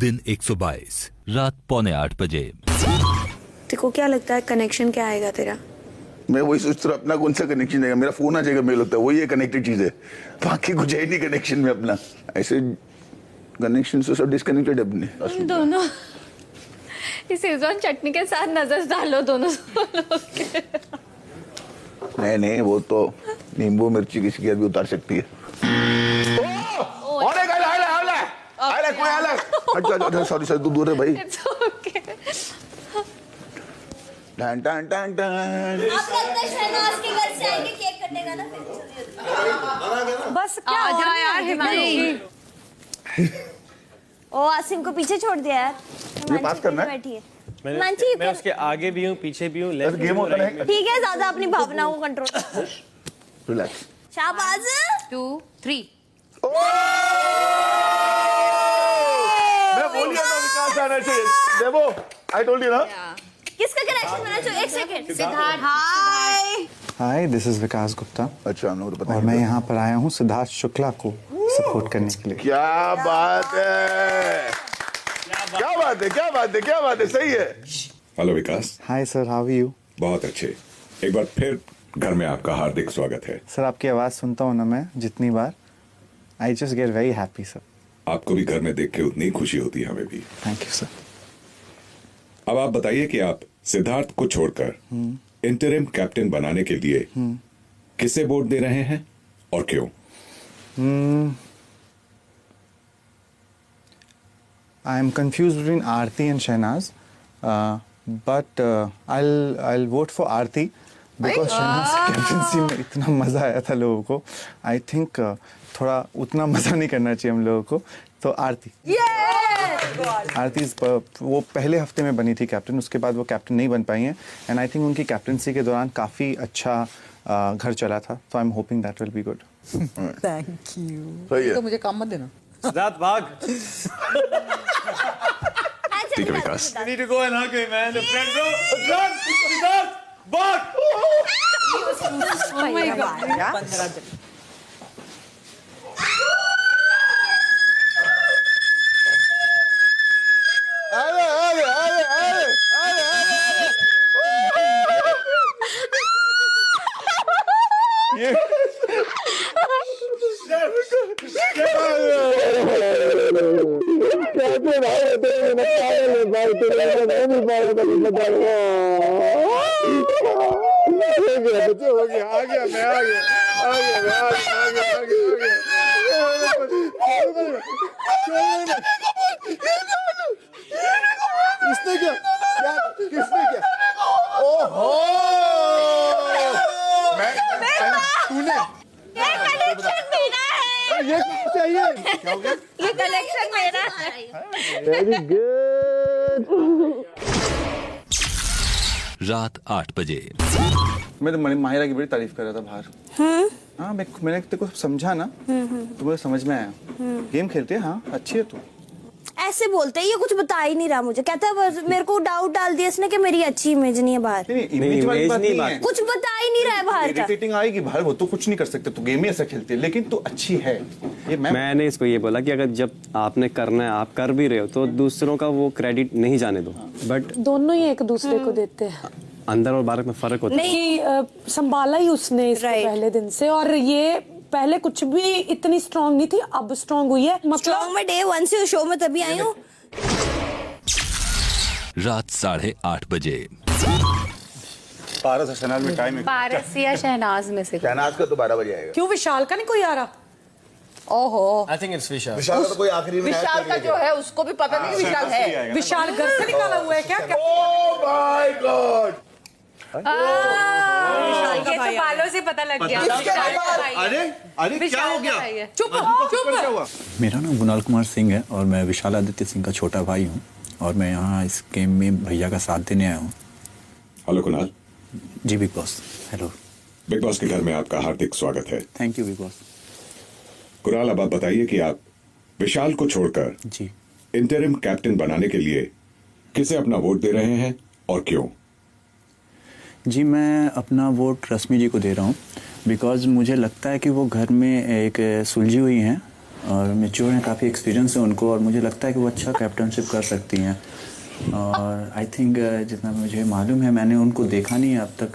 दिन 122 रात 7:45 बजे। तेको क्या लगता है कनेक्शन क्या आएगा तेरा? मैं वही सोच रहा अपना कौन सा कनेक्शन आएगा, मेरा फोन आ जाएगा, मेरे लगता है वही है कनेक्टेड चीज है, बाकी कुछ है नहीं कनेक्शन में अपना। ऐसे कनेक्शन से सब डिस्कनेक्टेड है अपने। तुम दोनों इस शेजवान चटनी के साथ नजर डालो दोनों लोग के। नहीं वो तो नींबू मिर्ची किसी की भी उतार सकती है। सॉरी तू दूर है भाई। It's okay. टन टन टन टन। आप लगता है शहनाज के घर से आएंगे केक कटेगा ना फिर। बस क्या आ हो जा रहा यार है? हिमांशी। ओ आसिम को पीछे छोड़ दिया यार। ये पास करना है? बैठी है। मानसी मैं उसके आगे भी हूँ, पीछे भी हूँ, लेफ्ट गेम होता है। ठीक है, ज्यादा अपनी भावनाओं को कंट्रोल। रिलैक्स। शाबाश। 2, 3। मैं बोलिए ना विकास आना चाहिए। देखो आई टोल्ड यू ना। किसका कनेक्शन बना? जो एक second. Siddharth. Hi. Hi, this is Vikas Gupta अच्छा हम लोग तो पता और नहीं मैं था। यहाँ पर आया हूँ सिद्धार्थ शुक्ला को सपोर्ट करने के लिए। क्या बात है, क्या बात है, सही है। Hello Vikas. Hi sir, how are you? बहुत अच्छे। एक बार फिर घर में आपका हार्दिक स्वागत है। सर आपकी आवाज़ सुनता हूँ ना मैं जितनी बार, I just get very happy sir. आपको भी घर में देख के उतनी खुशी होती है हमें भी। Thank you sir. अब आप बताइए कि आप सिद्धार्थ को छोड़कर इंटरिम कैप्टन बनाने के लिए किसे वोट दे रहे हैं और क्यों? I am confuse between Aarti and Shehnaz, but I'll vote for Aarti because Shehnaz की कैप्टनसी में इतना मज़ा आया था लोगों को। आई थिंक थोड़ा उतना मज़ा नहीं करना चाहिए हम लोगों को, तो आरती। आरती वो पहले हफ्ते में बनी थी कैप्टन, उसके बाद वो कैप्टन नहीं बन पाई हैं एंड आई थिंक उनकी कैप्टनसी के दौरान काफ़ी अच्छा घर चला था, तो I am hoping that will be good. Thank you. सही है। तो मुझे काम मत देना। सिद्धार्थ भाग। ठीक है विकास। I need to go and hug him, man. The friend bro. Siddharth, भाग। Oh my God. 15 दिन। इसने क्या किसने क्या? ओहो तूने ये कनेक्शन मेरा है। ये चाहिए क्या हो गया? ये कनेक्शन मेरा है। Very good. रात 8 बजे। मैं तो माहिरा की बड़ी तारीफ कर रहा था बाहर। हाँ मैंने तेरे को समझा ना, तो मुझे समझ में आया। गेम खेलते हैं, हाँ अच्छी है तू। ऐसे बोलते हैं, ये कुछ बता ही नहीं रहा मुझे। कहता है बस मेरे को डाउट डाल दिया इसने कि मेरी अच्छी इमेज नहीं है बाहर। नहीं इमेज वाली बात नहीं है, कुछ बता ही नहीं रहा है बाहर का। इरिटेटिंग आएगी बाहर, वो तो कुछ नहीं कर सकते, तू गेम ही ऐसा खेलती है, लेकिन तू अच्छी है। ये मैंने इसको ये बोला कि अगर जब आपने करना है, आप कर भी रहे हो, तो दूसरों का वो क्रेडिट नहीं जाने दो। बट दोनों ही एक दूसरे को देते हैं। अंदर और बाहर में फर्क होता है। नहीं संभाला ही उसने इसको पहले दिन से, और ये पहले कुछ भी इतनी स्ट्रांग नहीं थी, अब स्ट्रांग हुई है। स्ट्रांग में डे 1 से शो में तभी आई हूँ। रात 8:30 बजे। पारस शहनाज में टाइम है। पारस या शहनाज में से। शहनाज का तो 12 बजे आएगा। क्यों विशाल का नहीं कोई आ रहा? ओहो, I think it's विशाल। विशाल का तो कोई आखिरी में विशाल का जो है उसको भी पता नहीं कि विशाल है। विशाल घर से निकाला हुआ है क्या? Oh my God. ये तो बालों से पता लग गया। अरे क्या हो गया? चुप। मेरा नाम कुणाल कुमार सिंह है और मैं विशाल आदित्य सिंह का छोटा भाई हूँ और मैं यहाँ इस गेम में भैया का साथ देने आया हूँ। हेलो कुणाल। जी big Boss. Hello. Big boss के घर में आपका हार्दिक स्वागत है। Thank you Bigg Boss. Kunal, अब आप बताइए कि आप विशाल को छोड़कर जी इंटरिम कैप्टन बनाने के लिए किसे अपना वोट दे रहे हैं और क्यों? जी, मैं अपना वोट रश्मि जी को दे रहा हूँ बिकॉज मुझे लगता है कि वो घर में एक सुलझी हुई हैं और मेच्योर हैं, काफ़ी एक्सपीरियंस है उनको, और मुझे लगता है कि वो अच्छा कैप्टनशिप कर सकती हैं। और आई थिंक जितना मुझे मालूम है, मैंने उनको देखा नहीं है अब तक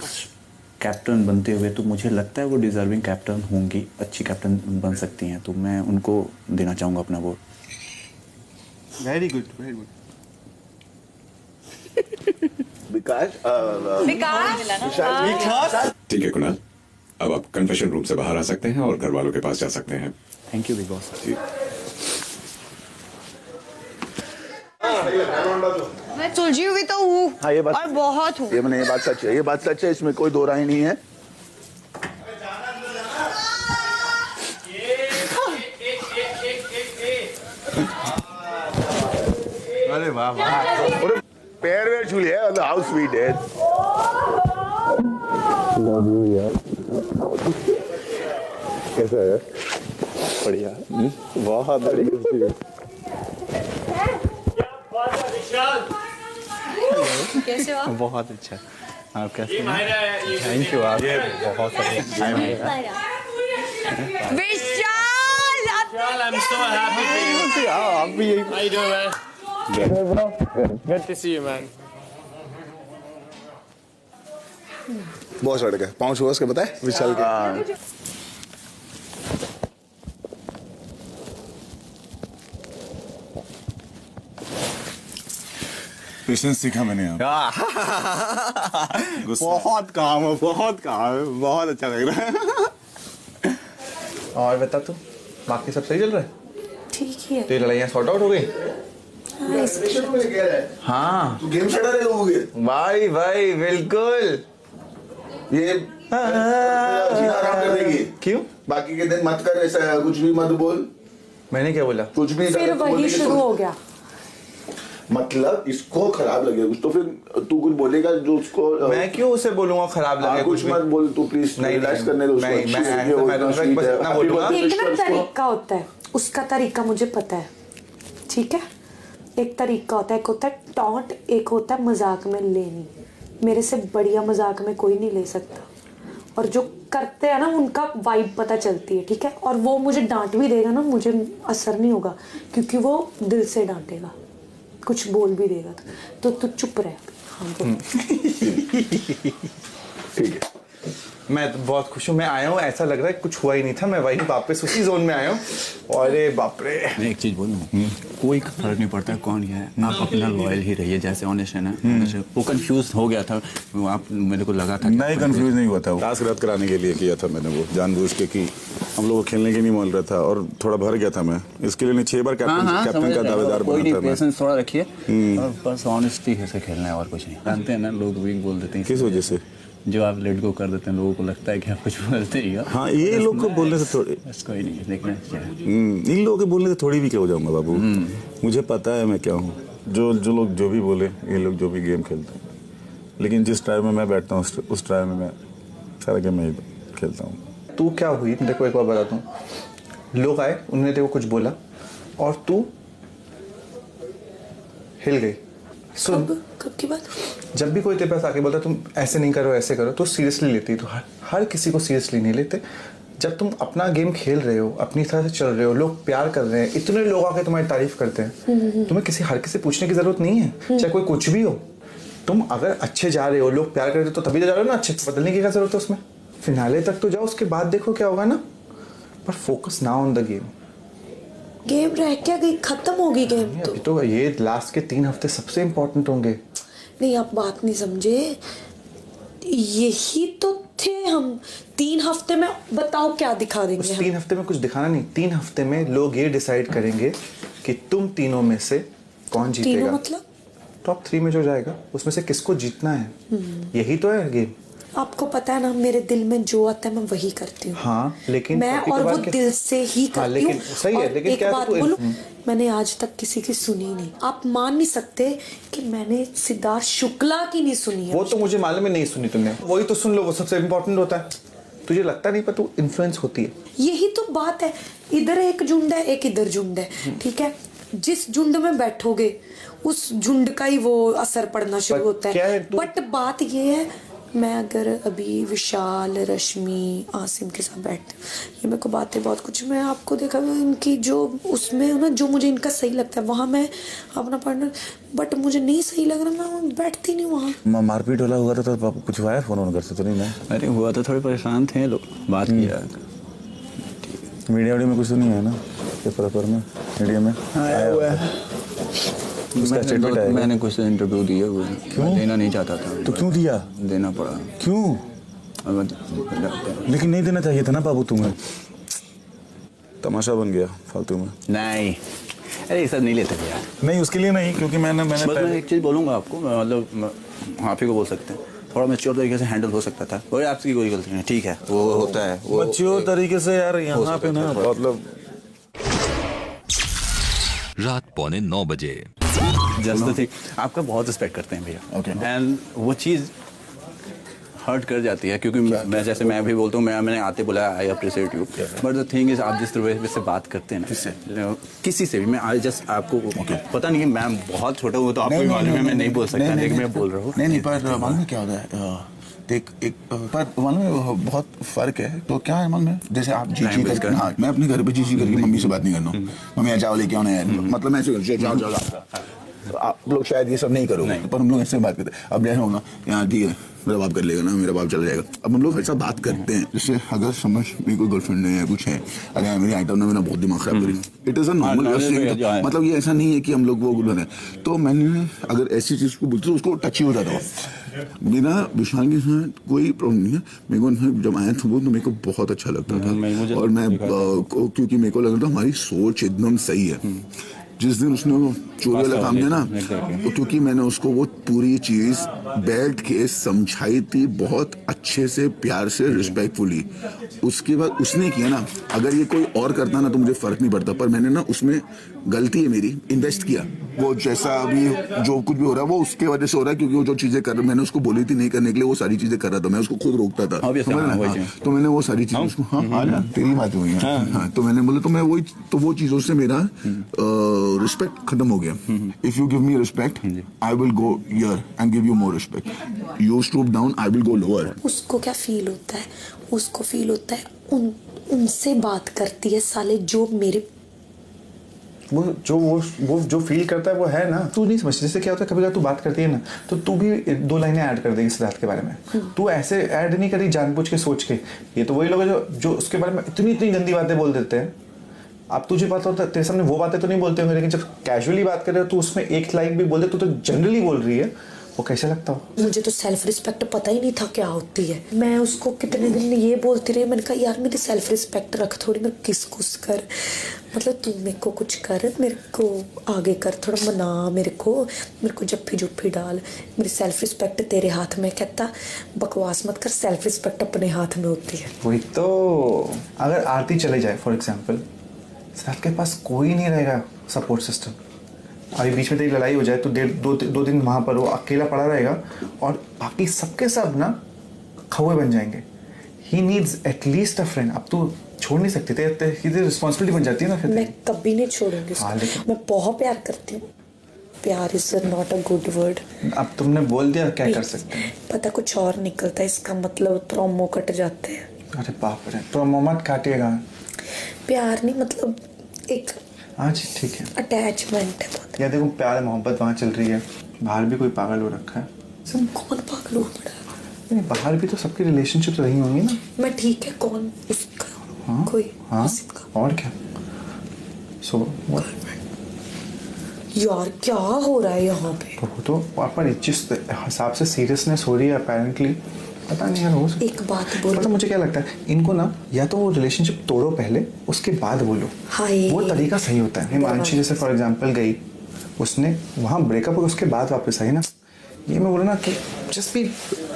कैप्टन बनते हुए, तो मुझे लगता है वो डिज़र्विंग कैप्टन होंगी, अच्छी कैप्टन बन सकती हैं, तो मैं उनको देना चाहूँगा अपना vote. Very good, very good. Vikas ठीक है कुणाल, अब आप कन्फेशन रूम से बाहर आ सकते हैं और घर वालों के पास जा सकते हैं। Thank you Bigg Boss. जी। मैं सुलझी हुई तो हूँ हाँ, ये बात और बहुत हूँ। ये बात सच है, ये बात सच है, इसमें कोई दो राय नहीं है। अरे वाह वाह, और पैर वेर छू लिया, हाउ स्वीट है। कैसा है? बढ़िया, बहुत बढ़िया। कैसे हो? बहुत अच्छा। आप कैसे हैं? Thank you. आप बहुत विशाल I'm so happy for you. आप भी यही। How you doing, man? Good to see you, man. बहुत सड़ गया, पाँव छुआ उसके बताए विशाल के। पेशेंस सीखा मैंने यहाँ। बहुत काम है, बहुत काम है, बहुत अच्छा लग रहा है। और बता तू, बाकी सब सही चल रहा है? ठीक ही है। तेरी लड़ाइयाँ सॉर्ट आउट हो गई? हाँ, इस- हाँ। तू गेम छड़ा रहे लोगों के। भाई भाई बिल्कुल। ये आराम कर देगी। क्यों? बाकी के दिन मत कर ऐसा, कुछ भी मत बोल। मैंने क्या बोला? कुछ भी फिर वही शुरू हो गया। मतलब इसको खराब लगेगा कुछ तो फिर तू कुछ बोलेगा जो उसको। मैं क्यों उसे बोलूंगा खराब लगे? कुछ मत बोल तू प्लीज, रिलैक्स करने दो उसको। मैं इतना बोलूंगा। एक ना तरीका होता है, उसका तरीका मुझे पता है, ठीक है? एक तरीका होता है, एक होता है टॉन्ट, एक होता है मजाक में लेनी। मेरे से बढ़िया मजाक में कोई नहीं ले सकता, और जो करते हैं ना उनका वाइब पता चलती है, ठीक है? और वो मुझे डांट भी देगा ना, मुझे असर नहीं होगा, क्योंकि वो दिल से डांटेगा, कुछ बोल भी देगा तो तू चुप रह। हाँ बोल। ठीक है। मैं तो बहुत खुश हूँ, मैं आया हूँ, ऐसा लग रहा है कुछ हुआ ही नहीं था, मैं वही वापस उसी जोन में आया हूँ। अरे बाप रे। मैं एक चीज़ बोलूँ, कोई फर्क नहीं पड़ता कौन क्या है, आप अपना लॉयल ही रहिए, जैसे ऑनेस्ट है ना। वो कंफ्यूज हो गया था, वो आप मेरे को लगा था नहीं, कंफ्यूज नहीं हुआ था। टास्क रद्द कराने के लिए किया था मैंने वो, जानबूझ के कि हम लोग को खेलने के नहीं बोल रहा था, और थोड़ा भर गया था मैं, इसके लिए 6 बार कैप्टन का दावेदार बना था मैं। पेशेंस थोड़ा रखिए, और बस ऑनेस्टी से खेलना है और कुछ नहीं। जानते हैं ना, लोग वीक बोल देते हैं। किस वजह से? जो आप लेट गो कर देते हैं, लोगों को लगता है कि आप कुछ बोलते ही हो। हाँ, ये लोग को बोलने से थोड़ी, बस कोई नहीं, देखना चाहिए। इन लोगों के बोलने से थोड़ी भी क्या हो जाऊंगा बाबू। मुझे पता है मैं क्या हूँ। जो लोग जो भी बोले, ये लोग जो भी गेम खेलते हैं, लेकिन जिस ट्रायल में मैं बैठता हूँ उस ट्रायल में मैं सारा गेम मैं ही खेलता हूँ। तू क्या हुई, देखो एक बार बताता हूँ। लोग आए, उन्होंने तेरे को कुछ बोला और तू हिल गई। सुन, कब की बात? जब भी कोई तेरे पास आके बोलता तुम ऐसे नहीं करो, ऐसे करो, तो सीरियसली लेती। तो हर किसी को सीरियसली नहीं लेते। जब तुम अपना गेम खेल रहे हो, अपनी तरह से चल रहे हो, लोग प्यार कर रहे हैं, इतने लोग आके तुम्हारी तारीफ करते हैं, तुम्हें हर किसी पूछने की जरूरत नहीं है, चाहे कोई कुछ भी हो। तुम अगर अच्छे जा रहे हो, लोग प्यार कर रहे हो, तो तभी तो जा रहे हो ना अच्छे। बदलने की क्या जरूरत है उसमें? फिनाले तक तो जाओ, उसके बाद देखो क्या होगा ना। पर फोकस ना ऑन द गेम। गेम रह क्या गई, खत्म होगी गेम तो। तो ये लास्ट के 3 हफ्ते सबसे इम्पोर्टेंट होंगे। नहीं, आप बात नहीं समझे, यही तो थे हम। 3 हफ्ते में बताओ क्या दिखा देंगे उस हम? 3 हफ्ते में कुछ दिखाना नहीं। 3 हफ्ते में लोग ये डिसाइड करेंगे कि तुम तीनों में से कौन जीतेगा। तीनों मतलब? टॉप 3 में जो जाएगा उसमें से किसको जीतना है, यही तो है गेम। आपको पता है ना, मेरे दिल में जो आता है मैं वही करती हूँ। हाँ, लेकिन मैं और वो दिल से ही करती हूँ। सही है, और लेकिन एक क्या बात बोलूं, मैंने आज तक किसी की सुनी नहीं। आप मान नहीं सकते कि मैंने सिद्धार्थ शुक्ला की नहीं सुनी है। वो तो मुझे मालूम है नहीं सुनी तुमने, वही तो सुन लो, वो सबसे इम्पोर्टेंट होता है। तुझे लगता नहीं पर तू इन्फ्लुएंस होती है। यही तो बात है, इधर एक झुंड है, एक इधर झुंड है, ठीक है? जिस झुंड में बैठोगे उस झुंड का ही वो असर पड़ना शुरू होता है। बट बात ये है, मैं अगर अभी विशाल, रश्मि, आसिम के साथ बैठती हूँ, ये मेरे को बातें बहुत कुछ, मैं आपको देखा इनकी जो उसमें ना जो मुझे इनका सही लगता है वहाँ मैं अपना पार्टनर, बट मुझे नहीं सही लग रहा, मैं बैठती नहीं वहाँ। मारपीट वाला हुआ था तो पापा कुछ हुआ है, फोन ऑन करते तो नहीं ना? अरे हुआ तो थोड़े परेशान थे लोग, बात किया। मीडिया में कुछ तो नहीं है ना पेपर में? मीडिया में आया हुआ है। मैंने कुछ इंटरव्यू दिए हुए हैं। क्यों देना नहीं चाहता था तो क्यों दिया? देना पड़ा। क्यों? लेकिन नहीं देना चाहिए था ना बाबू तुम्हें। तमाशा बन गया फालतू में। नहीं, अरे ये सब नहीं लेते यार। नहीं उसके लिए नहीं, क्योंकि मैंने बस मैं एक चीज़ बोलूँगा आपको, मतलब आप ही को बोल सकते हैं, थोड़ा मैच्योर तरीके से हैंडल हो सकता था। और आपकी कोई गलती नहीं, ठीक है, वो होता है। वो मैच्योर तरीके से यार यहाँ पे ना मतलब रात 8:45 जस्ट थिंक आपका बहुत रिस्पेक्ट करते हैं भैया। ओके। एंड वो चीज़ हर्ट कर जाती है, क्योंकि मैं जैसे मैं भी बोलता हूँ, मैंने आते बोला I appreciate you, but the thing is आप जिस तरह से बात करते हैं ना किसी से भी, मैं आई जस्ट आपको पता नहीं, मैं बहुत छोटा हूँ तो आपको भी मालूम है, मैं नहीं बोल सकता, लेकिन मैं बोल रहा हूँ। नहीं पर मालूम है क्या होता है, एक पर मालूम है बहुत फर्क है। तो क्या है मालूम है, जैसे आप जी करके, हाँ मैं अपने घर पे जी करके मम्मी से बात नहीं करना हूँ, मम्मी चावल लेके आना है, मतलब मैं ऐसे आप लोग शायद ये सब नहीं करोगे, पर हम लोग ऐसे बात करते हैं। अब जैसे होगा यहाँ ठीक है मेरा बाप कर लेगा ना, मेरा बाप चला जाएगा, अब हम लोग ऐसा बात करते हैं। जैसे अगर समझ मेरी कोई गर्लफ्रेंड है या कुछ है, अगर मेरी आइटम ने मेरा बहुत दिमाग खराब करी, इट इज़ अ नॉर्मल, मतलब ये ऐसा नहीं है कि हम लोग वो गुलर हैं। तो मैंने अगर ऐसी चीज़ को बोलते तो उसको टच ही हो जाता था। मेरा विशाल के साथ कोई प्रॉब्लम नहीं है, मेरे को जब आया था वो तो मेरे को बहुत अच्छा लगता था, और मैं क्योंकि मेरे को लग रहा था हमारी सोच एकदम सही है। जिस दिन उसने वो चोरी वाला काम किया ना, तो क्योंकि मैंने उसको वो पूरी चीज बैठ के समझाई थी बहुत अच्छे से, प्यार से, रिस्पेक्टफुली, उसके बाद उसने किया ना। अगर ये कोई और करता ना तो मुझे फर्क नहीं पड़ता, पर मैंने ना उसमें गलती है मेरी, इन्वेस्ट किया। वो जैसा अभी जो कुछ भी हो रहा है वो उसके वजह से हो रहा है, क्योंकि वो जो चीजें कर रहा, मैंने उसको बोली थी नहीं करने के लिए, वो सारी चीजें कर रहा था, मैं उसको खुद रोकता था। तो मैंने वो सारी चीजें उसको, हाँ तेरी बात हुई है, तो मैंने बोला, तो मैं वही, तो वो चीजों से मेरा रिस्पेक्ट खत्म हो गया। If you give me respect I will go here and give you more respect, you stoop down I will go lower. उसको क्या फील होता है, उसको फील होता है उनसे बात करती है साले, जो मेरे वो जो फील करता है वो है ना, तू नहीं समझती। जैसे क्या होता है, कभी कभी तू बात करती है ना तो तू भी 2 लाइनें ऐड कर देगी सिद्धार्थ के बारे में, तू ऐसे ऐड नहीं करी जानबूझ के सोच के। ये तो वही लोग हैं जो उसके बारे में इतनी गंदी बातें बोल देते हैं। अब तुझे पता होता है, तेरे सामने वो बातें तो नहीं बोलते होंगे, लेकिन जब कैजुअली बात कर रहे हो तो उसमें एक लाइन भी बोल दे तो जनरली बोल रही है, वो कैसे लगता हो? मुझे तो सेल्फ रिस्पेक्ट पता ही नहीं था क्या होती है। मैं उसको कितने दिन ये बोलती रही, मैंने कहा यार मेरी सेल्फ रिस्पेक्ट रख थोड़ी, मैं किस कर, मतलब तू मेरे को कुछ कर, मेरे को आगे कर, थोड़ा मना मेरे को जप्फी जुप्फी डाल, मेरी सेल्फ रिस्पेक्ट तेरे हाथ में। कहता बकवास मत कर, सेल्फ रिस्पेक्ट अपने हाथ में होती है। वही तो, अगर आरती चले जाए फॉर एग्जाम्पल, सिद्धार्थ के पास कोई नहीं रहेगा सपोर्ट सिस्टम। अभी बीच में तेरी लड़ाई हो जाए तो 2 दिन वहाँ पर वो अकेला पड़ा रहेगा, और बाकी सबके सब ना खौए बन जाएंगे। He needs at least a friend. अब तू छोड़ नहीं सकती, तेरी रिस्पॉन्सिबिलिटी बन जाती है ना फिर। मैं कभी नहीं छोड़ूंगी उसको। मैं बहुत प्यार करती हूँ। प्यार is not a good word. अब तुमने बोल दिया, क्या कर सकते हैं? पता कुछ और निकलता है, इसका मतलब प्रोमो कट जाते हैं। अरे बाप रे, प्रोमो मत काटिएगा। प्यार नहीं, मतलब एक हाँ जी ठीक है, अटैचमेंट है बहुत। या देखो प्यार मोहब्बत वहाँ चल रही है, बाहर भी कोई पागल हो रखा है। सब कौन पागल हो पड़ा? नहीं, बाहर भी तो सबकी रिलेशनशिप रही होंगी ना। मैं ठीक है, कौन उसका? हाँ, कोई हाँ, और क्या। यार क्या हो रहा है यहाँ पे? तो पर जिस हिसाब से सीरियसनेस हो रही है अपेरेंटली, पता नहीं यार हो सकता। एक बात बोलो, पता मुझे क्या लगता है, इनको ना या तो वो रिलेशनशिप तोड़ो पहले, उसके बाद बोलो, वो तरीका सही होता है। हिमांशी जैसे फॉर एग्जांपल गई, उसने वहाँ ब्रेकअप हो, उसके बाद वापस आई ना। ये मैं बोला ना कि जस्ट भी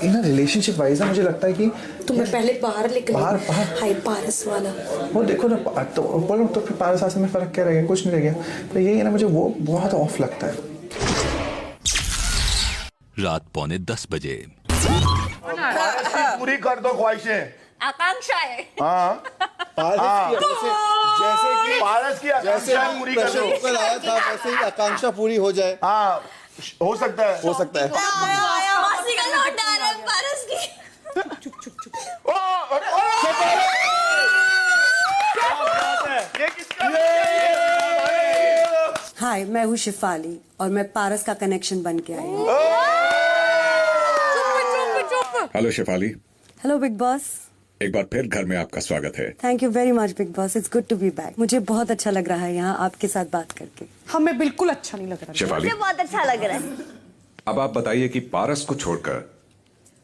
इन रिलेशनशिप वाइज ना, मुझे लगता है कि तुम्हें पहले बाहर लेकर बाहर हाई पारस वाला वो देखो ना, तो बोलो तो फिर पारस आसे में फर्क क्या रह गया? कुछ नहीं रह गया। तो यही है ना, मुझे वो बहुत ऑफ लगता है। रात 9:45 पूरी कर दो ख्वाहिशें। आकांक्षा है। हाँ पारस की आकांक्षा पूरी कर दो। कुकर आया था वैसे ही आकांक्षा पूरी हो जाए। हाँ हो सकता है, हो सकता है। मासी का लौट आ रहा है पारस की। हाय, मैं हूँ शिफाली और मैं पारस का कनेक्शन बन के आई हूँ। Hello Shefali. Hello big Boss. एक बार फिर घर में आपका स्वागत है। Thank you very much Bigg Boss, it's good to be back. मुझे बहुत अच्छा लग रहा है यहाँ आपके साथ बात करके। हमें बिल्कुल अच्छा नहीं लग रहा। शेफाली, मुझे बहुत अच्छा लग रहा है। अब आप बताइए कि पारस को छोड़कर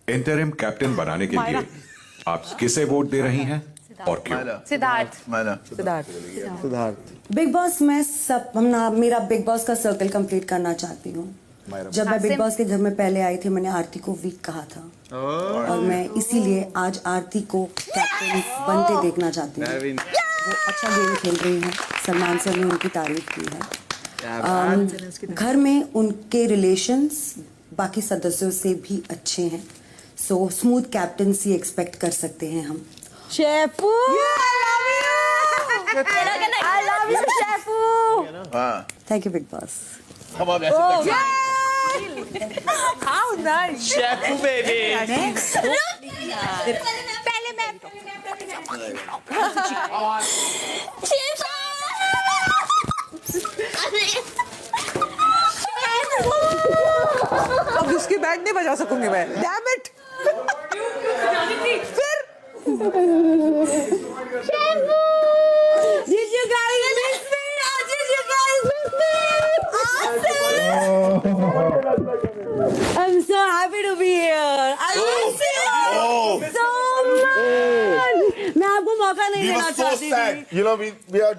इंटरिम कैप्टन बनाने के लिए आप किसे वोट दे रही हैं और क्यों? सिद्धार्थ। बिग बॉस मैं मेरा बिग बॉस का सर्कल कंप्लीट करना चाहती हूँ। जब मैं बिग बॉस के घर में पहले आई थी मैंने आरती को वीक कहा था और मैं इसीलिए आज आरती को कैप्टन बनते देखना चाहती हूँ। वो अच्छा गेम खेल रही हैं, सलमान सर ने उनकी तारीफ की है। घर में उनके रिलेशंस बाकी सदस्यों से भी अच्छे हैं, सो स्मूथ कैप्टनसी एक्सपेक्ट कर सकते हैं हम। Shefu, I love you, Shefu. Thank you Bigg Boss. How nice. Shefu baby. पहले मैं अब उसकी बैंड नहीं बजा सकूंगी मैं। Damn it. फिर Did you guys miss me? Did you guys miss me? I'm so happy to be here. I miss you so much. मैं आपको मौका नहीं देना चाहती थी। You know, we are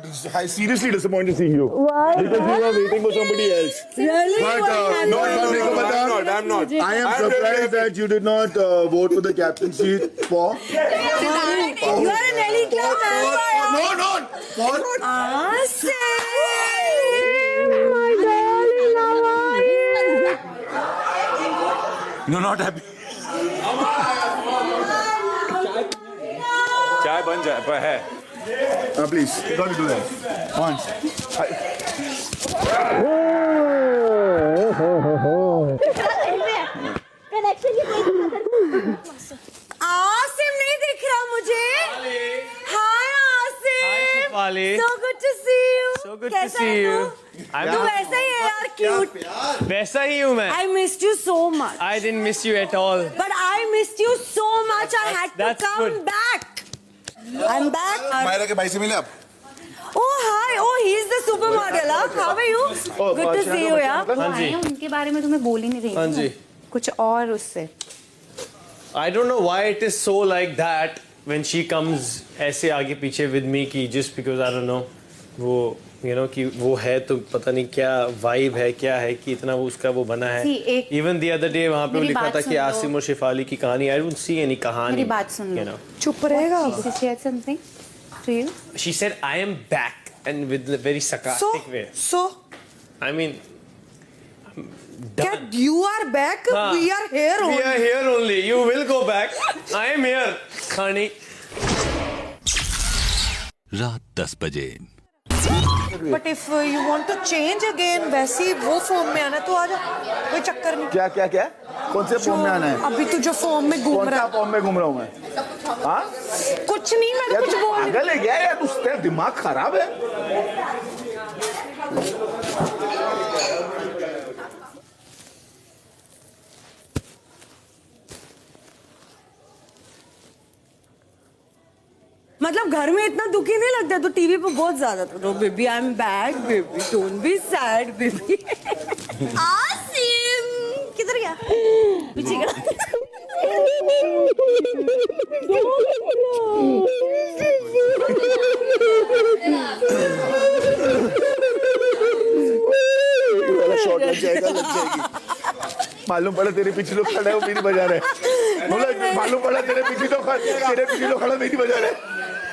seriously disappointed seeing you. Why? Because we were waiting for somebody else. Really? But I'm not. I am surprised that you did not vote for the captaincy for. You are an elite club member. No. For. My darling, how are you? No, not happy. चाय बन जाए पर है। Please, you got to do that. Once. Connection की कोई आसिम नहीं दिख रहा मुझे। हाय Asim. Shefali. So good to see you. So good to see you. तू वैसा ही है यार, क्यूट। वैसा ही हूँ मैं। I missed you so much. I didn't miss you at all. But I missed you so much. I had to That's come good. back. I'm back. Myra के भाई से मिले आप? Oh hi. Oh, he's the supermodel. How are you? Good to see you यार। हाँ जी। उनके बारे में तुम्हें बोल ही नहीं रही। हाँ जी। कुछ और उससे। I don't know why it is so like that when she comes ऐसे आगे पीछे with me कि just because I don't know वो you know कि वो है तो पता नहीं क्या vibe है क्या है कि इतना वो उसका वो बना है। Even the other day वहाँ पे वो लिखा था कि आसिम और शिफाली की कहानी। I don't see any कहानी। मेरी बात सुन लो। चुप रहेगा। She said something to you. She said I am back and with a very sarcastic way. So I mean Cat, you are back. We are here only. We are here only. You will go back. I am here, Khani. रात 10 बजे। But if you want to change again, वैसी वो form में आना तो आजा, कोई चक्कर नहीं। क्या? कौन से फॉर्म में आना है? अभी तू जो फॉर्म में घूम रहा है। कौन सा फॉर्म में घूम रहा हूँ मैं? हाँ? कुछ नहीं, मैं तो कुछ बोल रही। पागल है क्या यार? तेरा दिमाग खराब है? मतलब घर में इतना दुखी नहीं लगता तो टीवी पे बहुत ज्यादा था। Baby I am back, baby don't be sad baby. Asim किधर गया? पीछे गया। शॉट लग जाएगी। मालूम पड़ा तेरे पीछे लोग खड़े हैं वो मेरी बजा रहे। मालूम पड़ा तेरे पीछे लोग खड़े मेरी बजा रहे।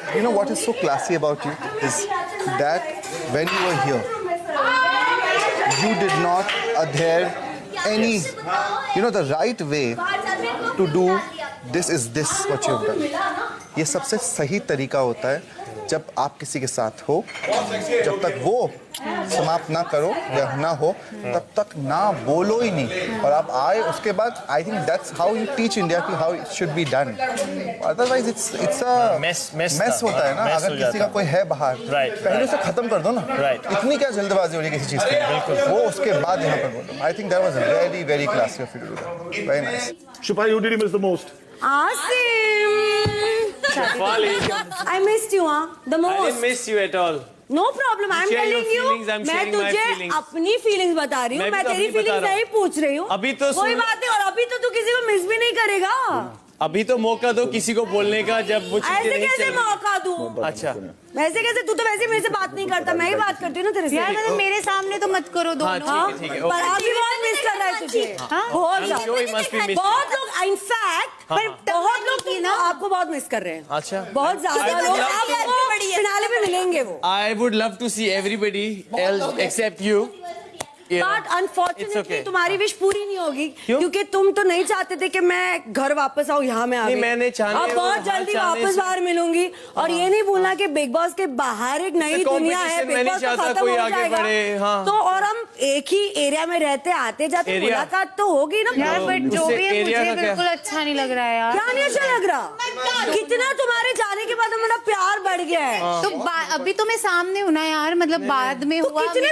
You know what is so classy about you is that when you were here, you did not adhere any, the right way to do this what you have done. ये सबसे सही तरीका होता है जब आप किसी के साथ हो, जब तक वो समाप्त ना करो या ना हो, तब तक ना बोलो ही नहीं, और आप आए उसके बाद। I think that's how you teach India कि how it should be done. Otherwise it's a mess होता है ना। अगर किसी का कोई है बाहर, पहले उसे खत्म कर दो ना। इतनी क्या जल्दबाजी हो रही है किसी चीज की, वो उसके बाद यहाँ पर बोलो। I think that was very very classy of you to do that. Very nice. Shupali, who did you miss the most? Asim! I missed you, the most. I didn't miss you at all. No problem, I'm Share your telling you. feelings, I'm मैं sharing my तुझे feelings. अपनी feelings बता रही हूँ, मैं मैं भी तो तेरी अपनी बता फीलिंग्स रहा हूँ। नहीं पूछ रही हूँ। अभी तो कोई सुन- बात नहीं, और अभी तो तू किसी को मिस भी नहीं करेगा। अभी तो मौका दो किसी को बोलने का, जब वो चीजें ऐसे नहीं कैसे चल मौका दूँ? अच्छा वैसे कैसे? तू तो वैसे मेरे से बात नहीं करता, मैं ही बात करती हूँ ना तेरे से। यार मतलब मेरे सामने तो मत करो दोनों। ठीक है, पर अभी बहुत मिस कर रहा है तुझे, बहुत I'm sure he must be ज्यादा। missing. बहुत लोग इनफैक्ट बहुत लोग ना आपको बहुत मिस कर रहे हैं। अच्छा बहुत ज्यादा लोग आपको फिनाले में मिलेंगे वो। I would love to see everybody else except you. But unfortunately okay. तुम्हारी विश पूरी नहीं होगी, क्योंकि तुम तो नहीं चाहते थे कि मैं घर वापस आऊँ, यहाँ मैं आ गई। मैंने चाहने अब बहुत जल्दी वापस बाहर मिलूंगी। और ये नहीं भूलना कि बिग बॉस के बाहर एक नई दुनिया है, बिग बॉस तो खत्म हो जाएगा तो, और हम एक ही एरिया में रहते आते जाते मुलाकात तो होगी ना। यार बट जो भी है मुझे बिल्कुल अच्छा नहीं लग रहा है यार। क्या नहीं अच्छा लग रहा? कितना तुम्हारे जाने के बाद हमारा प्यार बढ़ गया है। तो अभी तो मैं सामने हूँ ना यार, मतलब बाद में हुआ। कितने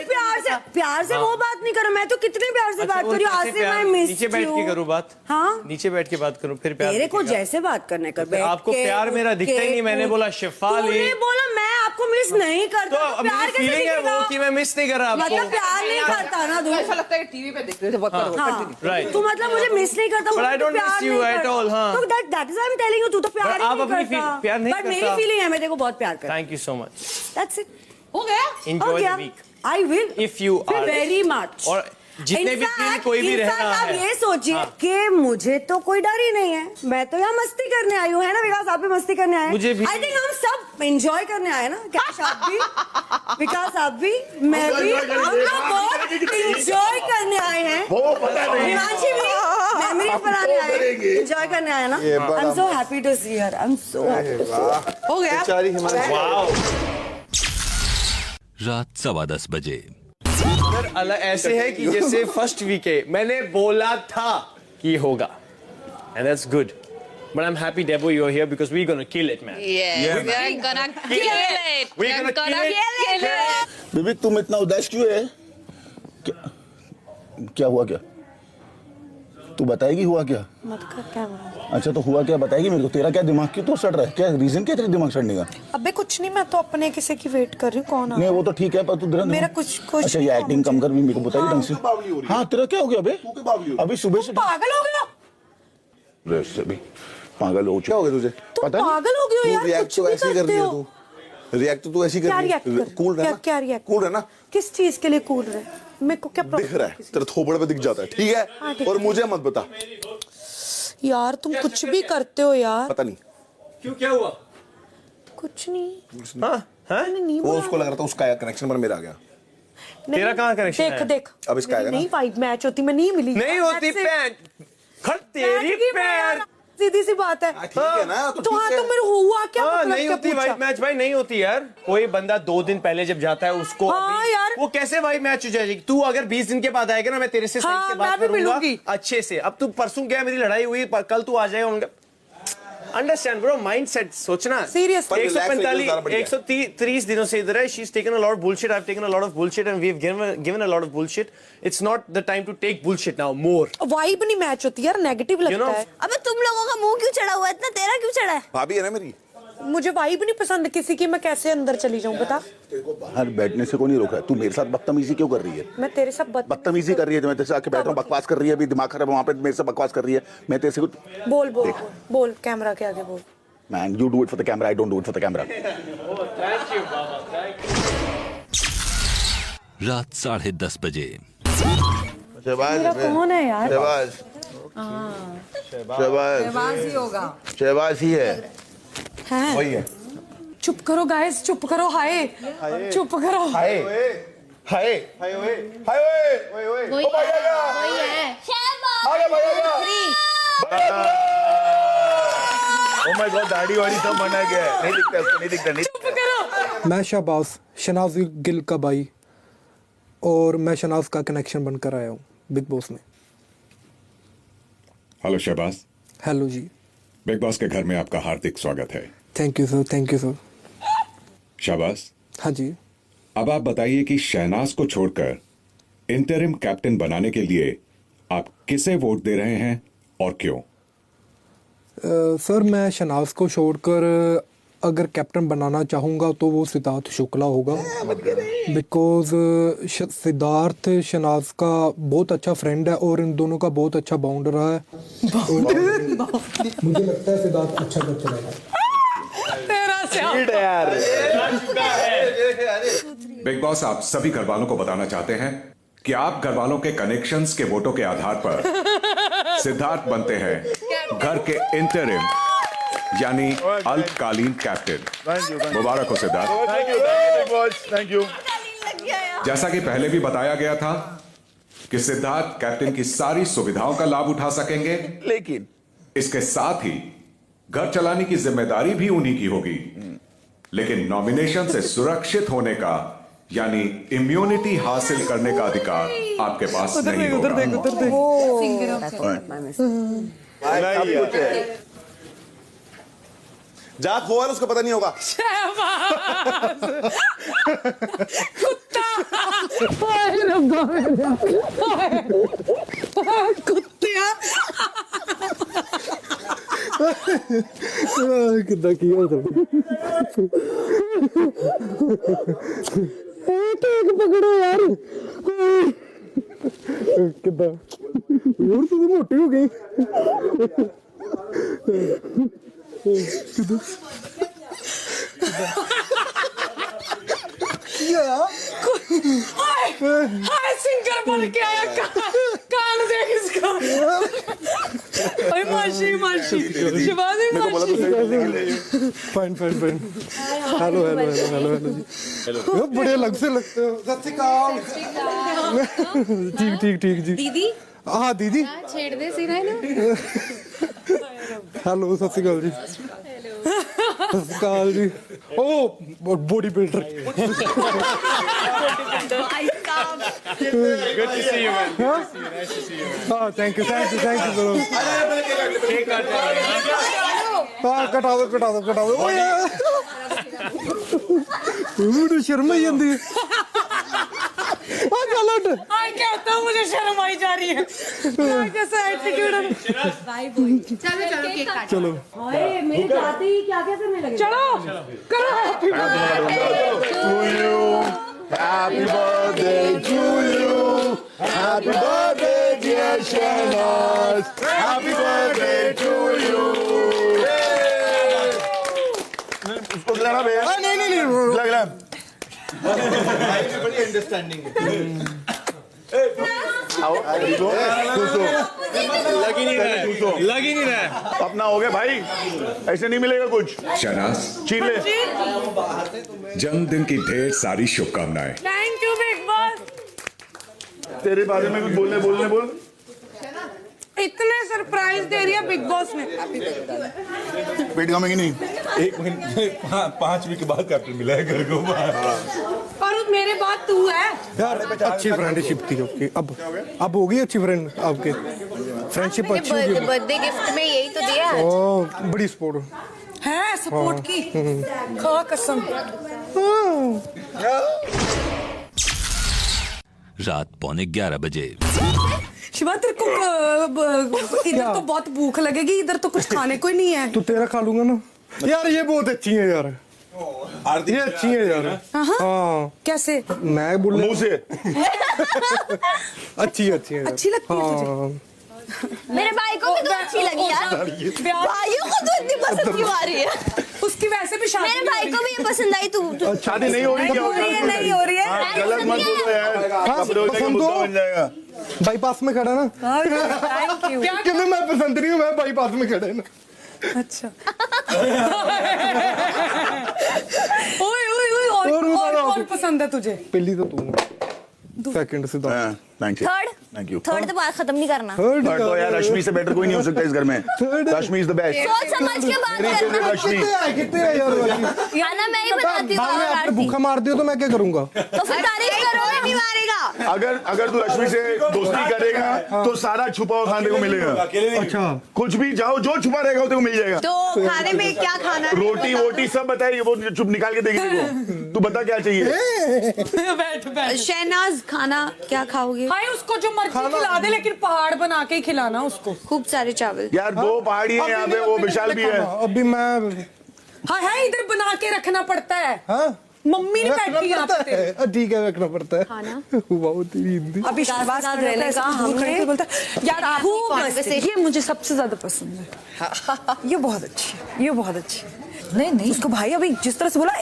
प्यार से वो बात नहीं करो। मैं तो कितने प्यार से बात कर रही हूँ। आसिफ, मैं मिस नीचे बैठ के करूँ बात? हाँ, नीचे बैठ के बात करूँ फिर प्यार। तेरे को जैसे बात करने कर। आपको प्यार मेरा दिखता ही नहीं। मैंने बोला शिफाली, तूने बोला मैं आपको मिस नहीं करता, तो मेरी फीलिंग है वो कि मैं मिस नहीं कर रहा आपको। मतलब प्यार नहीं करता ना तू। ऐसा लगता है कि टीवी पे देख रहे थे। राइट, तू मतलब मुझे मिस नहीं करता, But I don't miss you at all, हाँ। तो that is why I'm telling you, तू तो प्यार But ही आप नहीं अपनी करता। प्यार नहीं But करता। मेरी फीलिंग है, मैं तेरे को बहुत प्यार करता हूँ। Thank you so much. That's it. हो गया? Enjoy the week. I will. If you are very much. और जितने भी दिन कोई भी रह रहा आप है, ये सोचिए कि मुझे तो कोई डर ही नहीं है, मैं तो यहाँ मस्ती करने आई हूँ, है ना विकास? आप भी मस्ती करने आए। मुझे भी। आई थिंक हम सब एंजॉय करने आए ना। कैश आप भी, विकास आप भी, मैं भी, हम लोग बहुत एंजॉय करने आए हैं। हिमांशी भी मेमोरीज बनाने आए, एंजॉय करने आए ना। I am so happy to see her, I am so happy to see her. हो गया? रात 10:15 बजे। अलग ऐसे है कि जैसे फर्स्ट वीक है, मैंने बोला था कि होगा, and that's good. But I'm happy, Debo, you're here because we're gonna kill it, man. We're gonna kill it. We're gonna kill it. Baby तुम इतना उदास क्यों है? क्या हुआ? क्या तू बताएगी हुआ क्या? मत कर कैमरा। अच्छा तो हुआ क्या बताएगी मेरे को? तेरा क्या दिमाग क्यों तो सड़ रहा है? क्या रीजन क्या तेरे दिमाग सड़ने का? अबे कुछ नहीं, मैं तो अपने किसी की वेट कर रही हूँ। कौन आ? नहीं वो तो ठीक है, पर तू मेरा कुछ अच्छा ये एक्टिंग कम कर भी मेरे को बताइए ढंग से। हाँ तेरा क्या हो गया अबे? अभी सुबह से पागल हो गया? पागल हो, क्या हो गया तुझे? पता नहीं पागल हो गया यार, रिएक्ट तो ऐसे ही कर रही है तू। रिएक्ट तो तू ऐसे ही कर रही है। कूल रहना, क्या रिएक्ट? कूल रहना। किस चीज के लिए कूल रहे? मेरे को क्या दिख रहा है, तेरे थोपड़े पे दिख जाता है, ठीक है? और मुझे मत बता यार, तुम कुछ भी करते हो यार। पता नहीं क्यों, क्या हुआ? कुछ नहीं। हाँ? नहीं वो उसको लग रहा था उसका कनेक्शन पर मेरा आ गया। तेरा कहाँ कनेक्शन है? देख अब इसका आएगा ना। नहीं वाइब मैच होती, मैं नहीं मिली। नहीं होती पैंट, खट तेरी पैंट। सीधी सी बात है। ठीक है ना, तो हाँ तो मेरे हुआ क्या? मतलब नहीं क्या होती पूछा? वाइब मैच भाई, नहीं होती यार। कोई बंदा 2 दिन पहले जब जाता है उसको हाँ यार, वो कैसे वाइब मैच हो जाएगी? तू अगर 20 दिन के बाद आएगा ना, मैं तेरे से सही से बात करूंगा अच्छे से। अब तू परसों क्या मेरी लड़ाई हुई, कल तू आ जाएगा उनका। अंडरस्टैंड ब्रो, माइंडसेट सोचना। सीरियसली 130 दिनों से इधर है। She's taken a lot of bullshit, I've taken a lot of bullshit and we've given a lot of bullshit. It's not the time to take bullshit now more. Vibe नहीं match होती यार, negative लगता है। अबे तुम लोगों का मुंह क्यों चढ़ा हुआ है इतना? तेरा क्यों चढ़ा है? भाभी है ना मेरी। मुझे वाइब नहीं पसंद किसी की, मैं कैसे अंदर चली जाऊं बता? तेरे को बाहर बैठने से कोई नहीं रोका है। तू मेरे साथ बदतमीजी क्यों कर रही है? मैं तेरे साथ बदतमीजी कर रही है? मैं तेरे से आके बैठ रहा हूँ, बकवास कर रही है, अभी दिमाग खराब है वहाँ पे मेरे से बकवास कर रही है। मैं तेरे से कुछ बोल कैमरा के आगे बोल। Man, you do it for the camera, I don't do it for the camera. Thank you, Baba. Thank you. रात 10:30 बजे। मेरा कौन है यार? शहबाज ही होगा। शहबाज ही है। वही है। चुप करो गाइस, चुप करो। हाय चुप करो। हाय हाय हाय ओए हाय ओए ओए वही है। Oh my God, दाढ़ी वाड़ी सब बना गया है। नहीं दिखता इसको, नहीं दिखता, नहीं। चुप करो। मैं शहबाज शहनाज गिल का भाई और मैं शहनाज का कनेक्शन बनकर आया हूँ बिग बॉस में। हेलो शहबाज। हेलो जी। बिग बॉस के घर में आपका हार्दिक स्वागत है। Thank you sir, thank you sir. Shahbaz. हाँ जी। अब आप बताइए कि शहनाज को छोड़कर इंटरिम कैप्टन बनाने के लिए आप किसे वोट दे रहे हैं और क्यों? सर मैं शहनाज को छोड़कर अगर कैप्टन बनाना चाहूँगा तो वो सिद्धार्थ शुक्ला होगा, बिकॉज सिद्धार्थ शहनाज का बहुत अच्छा फ्रेंड है और इन दोनों का बहुत अच्छा बाउंड रहा है। मुझे लगता है सिद्धार्थ अच्छा कर चलेगा। बिग बॉस आप सभी घर वालों को बताना चाहते हैं कि आप घर वालों के कनेक्शंस के वोटों के आधार पर सिद्धार्थ बनते हैं घर के इंटरिम यानी अल्पकालीन कैप्टन। मुबारक हो सिद्धार्थ। Thank you. जैसा कि पहले भी बताया गया था कि सिद्धार्थ कैप्टन की सारी सुविधाओं का लाभ उठा सकेंगे, लेकिन इसके साथ ही घर चलाने की जिम्मेदारी भी उन्हीं की होगी। लेकिन नॉमिनेशन से सुरक्षित होने का यानी इम्यूनिटी हासिल करने का अधिकार आपके पास नहीं होगा। जा खोआ उसको पता नहीं होगा। कितना किया था एक पकड़ो यार। कितना यार तू मोटी हो गई। हाय सिंगर बन के आया। कान देख इसका। ओए माशी माशी शिवाजी माशी। Fine fine fine. Hello hello hello hello hello जी। बड़े अलग से लगते हो। सत श्री अकाल। ठीक ठीक ठीक जी। दीदी। हाँ दीदी। छेड़ दे सिर है ना। हेलो सत श्री अकाल जी। सत श्री अकाल जी। ओ bodybuilder. Good to see you, man. Good to see you. Nice to see you, man. हाँ thank you thank you thank you bro. हाँ कटा दो कटा दो कटा दो। मुझे शर्म आई जाती है। कहता हूँ मुझे शर्म आई जा रही है। कैसा एटीट्यूड है। चलो चलो केक काटो। चलो मेरे जाते ही क्या क्या करने लगे। चलो करो। Happy birthday to you. Happy birthday dear Shahnaz. Happy birthday to you. उसको खिलाना भैया। नहीं नहीं नहीं खिला। बड़ी अंडरस्टैंडिंग है। लग ही नहीं रहा है। अपना हो गया भाई, ऐसे नहीं मिलेगा कुछ। शहनाज छीन ले। जन्मदिन की ढेर सारी शुभकामनाएं। Thank you Bigg boss. तेरे बारे में कुछ बोल। इतने सरप्राइज दे रही है बिग बॉस ने। पेट कमेंगे नहीं। 1 महीने 5 वीक के बाद कैप्टन मिला है घर को। और मेरे बाद तू है यार। अच्छी फ्रेंडशिप थी आपकी। अब होगी अच्छी फ्रेंड आपके। फ्रेंडशिप अच्छी होगी। बर्थडे गिफ्ट में यही तो दिया। ओ बड़ी सपोर्ट है सपोर्ट की। खा कसम। रात 11:15 बजे। शिवा तेरे को इधर तो बहुत भूख लगेगी। इधर तो कुछ खाने को ही नहीं है। तो तेरा खा लूंगा ना यार। ये बहुत अच्छी है यार। ये अच्छी है यार। हाँ कैसे मैं बोल मुंह से अच्छी है। अच्छी लगती है तुझे। मेरे भाई को भी तो अच्छी लगी यार। भाइयों को तो इतनी पसंद क्यों आ रही है? उसकी वैसे भी शादी। मेरे भाई को भी ये पसंद आई। तू शादी नहीं होगी क्या? नहीं हो रही है। गलत मत बोलो यार। मुद्दा बन जाएगा। बाईपास में खड़ा ना। Thank you. क्या मैं पसंद नहीं हूँ। मैं बाईपास में खड़ा है ना। अच्छा। ओए ओए ओए और कौन पसंद है तुझे? पहली तो तू, second Siddharth, thank you. Third thank you. Third तो बात खत्म नहीं करना। थर्ड तो यार रश्मि से बेटर कोई नहीं हो सकता इस घर में। रश्मि इज द बेस्ट। सोच समझ के बात करना। रश्मि कितने हैं यार? खाना मैं ही बनाती हूँ। बाद में आपने भूखा मार दिया तो मैं क्या करूंगा? तो फिर तारीफ करो। नहीं मारेगा। अगर तू रश्मि से दोस्ती करेगा तो सारा छुपा हुआ खाने को मिलेगा। अच्छा कुछ भी जाओ, जो छुपा रहेगा वो मिल जाएगा। तो खाने में क्या खाना है? रोटी वोटी सब बताइए, वो चुप निकाल के देगी तेरे को। तू बता क्या चाहिए। बैठ। शहनाज खाना क्या खाओगे? हाय उसको जो मर्जी खिला दे, लेकिन पहाड़ बना के ही खिलाना उसको। खूब सारे चावल। यार 2 पहाड़ी है यहाँ पे, वो विशाल भी है। अभी मैं हाय इधर बना के रखना पड़ता है। मम्मी ने बैठी यहाँ पे। ठीक है, रखना पड़ता है। खाना वाह तेरी हिंदी। अभी विश्वास रहने का हमने बोलता यार खूब मस्त है। ये मुझे सबसे ज्यादा पसंद है। ये बहुत अच्छी है, ये बहुत अच्छी है। नहीं उसको भाई अभी जिस तरह से बोला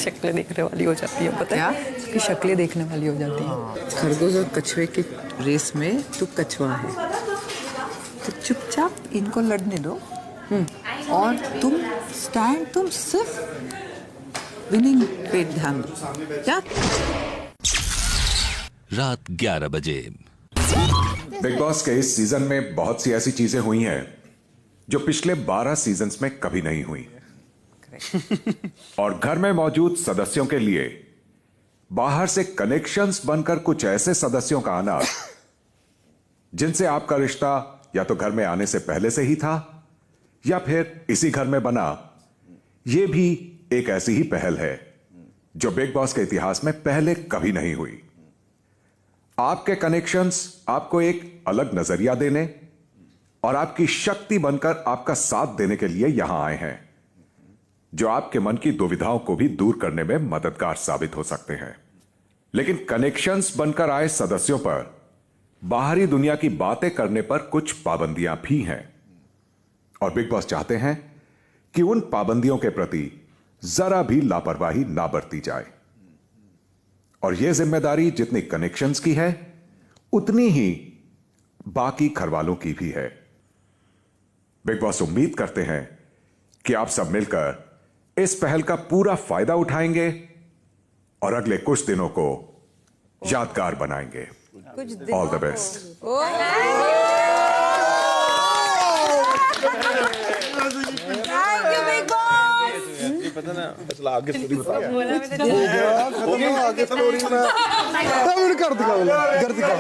शक्लें देखने वाली हो जाती है, पता है? उसकी शक्लें देखने वाली हो जाती है। खरगोश और कछुए की रेस में तू कछुआ है, तो चुपचाप इनको लड़ने दो और तुम सिर्फ विनिंग पे ध्यान दो। क्या? रात 11 बजे। बिग बॉस के इस सीजन में बहुत सी ऐसी चीजें हुई हैं जो पिछले 12 सीजन्स में कभी नहीं हुई। और घर में मौजूद सदस्यों के लिए बाहर से कनेक्शंस बनकर कुछ ऐसे सदस्यों का आना जिनसे आपका रिश्ता या तो घर में आने से पहले से ही था या फिर इसी घर में बना, यह भी एक ऐसी ही पहल है जो बिग बॉस के इतिहास में पहले कभी नहीं हुई। आपके कनेक्शंस आपको एक अलग नजरिया देने और आपकी शक्ति बनकर आपका साथ देने के लिए यहां आए हैं, जो आपके मन की दुविधाओं को भी दूर करने में मददगार साबित हो सकते हैं। लेकिन कनेक्शंस बनकर आए सदस्यों पर बाहरी दुनिया की बातें करने पर कुछ पाबंदियां भी हैं और बिग बॉस चाहते हैं कि उन पाबंदियों के प्रति जरा भी लापरवाही ना बरती जाए। और यह जिम्मेदारी जितनी कनेक्शंस की है उतनी ही बाकी घरवालों की भी है। बिग बॉस उम्मीद करते हैं कि आप सब मिलकर इस पहल का पूरा फायदा उठाएंगे और अगले कुछ दिनों को यादगार बनाएंगे। All the best. पता ना चला आगे स्टोरी बता। आगे स्टोरी में कर दिखा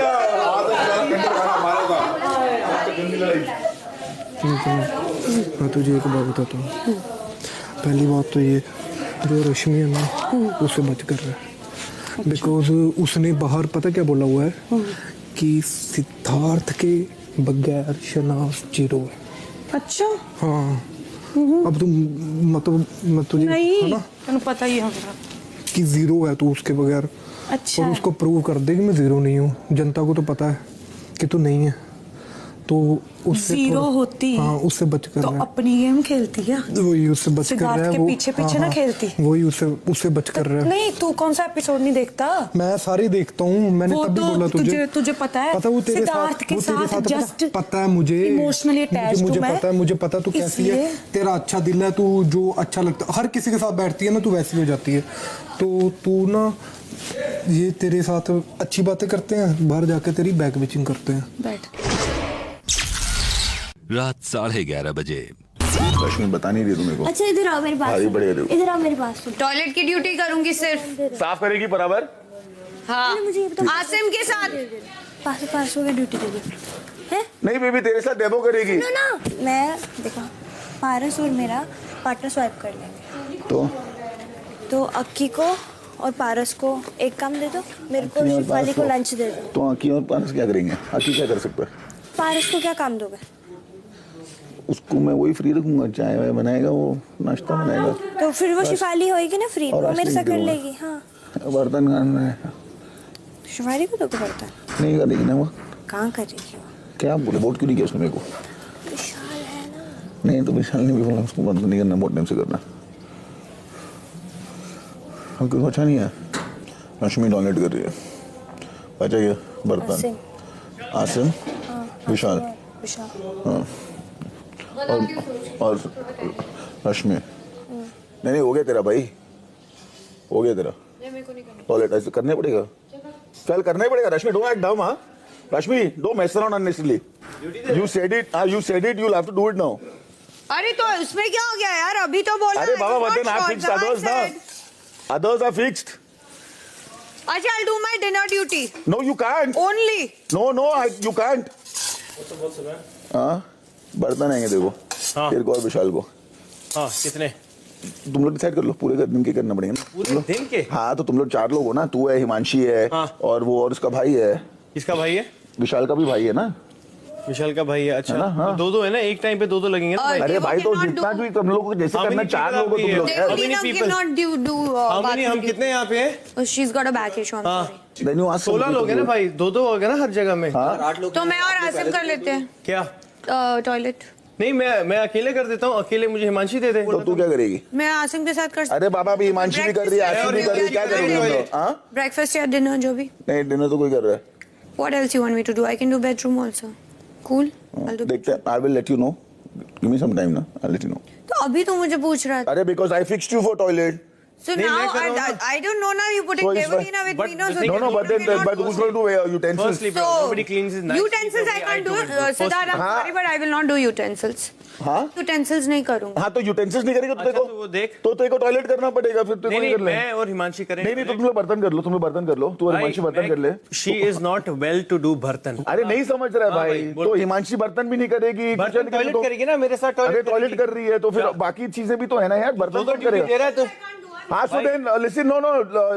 मैं तुझे एक बात बताता हूँ। पहली बात तो ये जो रश्मि है ना उससे बच कर रहा है, बिकॉज उसने बाहर पता क्या बोला हुआ है कि सिद्धार्थ के बगैर शनाज जीरो है। अच्छा हाँ अब तुम मतलब मैं तुझे नहीं है ना तुम पता ही है कि जीरो है तू उसके बगैर। अच्छा और उसको प्रूव कर दे कि मैं जीरो नहीं हूँ। जनता को तो पता है कि तू नहीं है, तो उससे जीरो होती हाँ उससे बच कर तो अपनी गेम खेलती है। वही उससे बच कर रहा है वो पीछे पीछे ना खेलती। वही उससे बच कर रहा है। नहीं तू कौन सा एपिसोड नहीं देखता? मैं सारे देखता हूँ। मैंने तब भी बोला तुझे पता है वो तेरे सिद्धार्थ के साथ जस्ट पता है मुझे इमोशनली अटैच्ड हूं मैं। मुझे पता तू कैसी है, तेरा अच्छा दिल है, तू जो अच्छा लगता है हर किसी के साथ बैठती है ना तू वैसी हो जाती है। तो तू ना ये तेरे साथ अच्छी बातें करते हैं, बाहर जाके तेरी बैक बिचिंग करते हैं। बैठ। रात 11:30 बजे। रश्मि बता नहीं रही तू मेरे को। अच्छा इधर आओ मेरे पास। इधर आओ मेरे पास। टॉयलेट की ड्यूटी करूंगी सिर्फ। साफ करेगी बराबर। हाँ मुझे आसिम के साथ पास हो गया ड्यूटी के लिए है। नहीं बेबी तेरे साथ डेमो करेगी। ना मैं देखो पारस और मेरा पार्टनर स्वाइप कर लेंगे। तो अक्की को और पारस को एक काम दे दो, मेरे को शिफाली को लंच दे दो। तो अक्की और पारस क्या करेंगे? अक्की क्या कर सकता है? पारस को क्या काम दोगे? उसको मैं वही फ्री रखूंगा, चाय वाय बनाएगा, वो नाश्ता बनाएगा। तो फिर वो शिफाली होएगी ना फ्री, वो मेरे साथ कर लेगी। हाँ बर्तन करना है शिफाली को तो बर्तन नहीं करेगी ना वो। कहाँ करेगी वो? क्या बोले वोट क्यों नहीं किया उसने मेरे को? विशाल है ना। नहीं तो विशाल ने भी बोला उसको बंद नहीं करना, वोट टाइम से करना। हम कुछ अच्छा नहीं है। रश्मि डोनेट कर रही है, बचा गया बर्तन। आसिम विशाल हाँ और रश्मि। नहीं हो गया तेरा भाई, हो गया तेरा। टॉयलेट ऐसे करने पड़ेगा, चल करना ही पड़ेगा। रश्मि डोंट एक्ट डाउन। हाँ Rashmi, don't mess around unnecessarily. You said it. You said it. You'll have to do it now. अरे तो उसमें क्या हो गया यार? अभी तो बोला. अरे बाबा, but then I fixed others now. Others are fixed. अच्छा, I'll do my dinner duty. No, you can't. Only. No, you can't. हाँ, बर्तन आएंगे देखो. तेरे को और विशाल को. हाँ, कितने? तुम लोग डिसाइड कर लो, पूरे दिन के करना पड़ेगा ना. पूरे दिन के? हाँ, तो तुम लोग 4 लोग हो ना. तू है, हिमांशी है, और वो और उसका भाई है. किसका भाई है? विशाल का भी भाई है ना. विशाल का भाई है. अच्छा, हाँ. दो है ना, एक टाइम पे दो लगेंगे ना. अरे भाई, तो जितना भी तुम लोग को जैसे करना 4 लोग हो तुम लोग. हम कितने यहाँ पे हैं? She's got a back issue. I'm sorry. 16 लोग हैं ना भाई. दो हो गए ना हर जगह में. 8 लोग. तो मैं और आसिम कर लेते हैं. क्या? टॉयलेट. नहीं, मैं अकेले कर देता हूँ. अकेले मुझे हिमांशी दे दे. तो तू क्या करेगी? मैं आसिम के साथ कर सकती. अरे बाबा, भी हिमांशी भी कर रही है, आसिम भी कर रही है. क्या करोगे? ब्रेकफास्ट या डिनर, जो भी. नहीं, डिनर तो कोई कर रहा है. What else you want me to do? I can do bedroom also. Cool. I'll do. देखते हैं. I will let you know. Give me some time ना. I'll let you know. तो अभी तू मुझे पूछ रहा था. अरे because I fixed you for toilet. So now I don't know now. You putting Devalina with me, no? No, but who's going to wear utensils? Firstly, nobody cleans his knife. Utensils I can't do. Siddharth, I'm sorry, but I will not do utensils. हाँ? Utensils नहीं करूँगा. हाँ, तो utensils नहीं करेगा तो देखो. वो देख. तो तेरे को टॉयलेट करना पड़ेगा फिर. नहीं, मैं और हिमांशी करेंगे. नहीं, तुम लोग बर्तन कर लो. तू और हिमांशी बर्तन कर ले. She is not well to do बर्तन. अरे नहीं समझ रहा है भाई. तो हिमांशी बर्तन भी नहीं करेगी. टॉयलेट करेगी ना मेरे साथ. अरे टॉयलेट कर रही है तो फिर बाकी चीजें भी तो है ना यार. बर्तन कौन करेगा? हाँ, so then listen,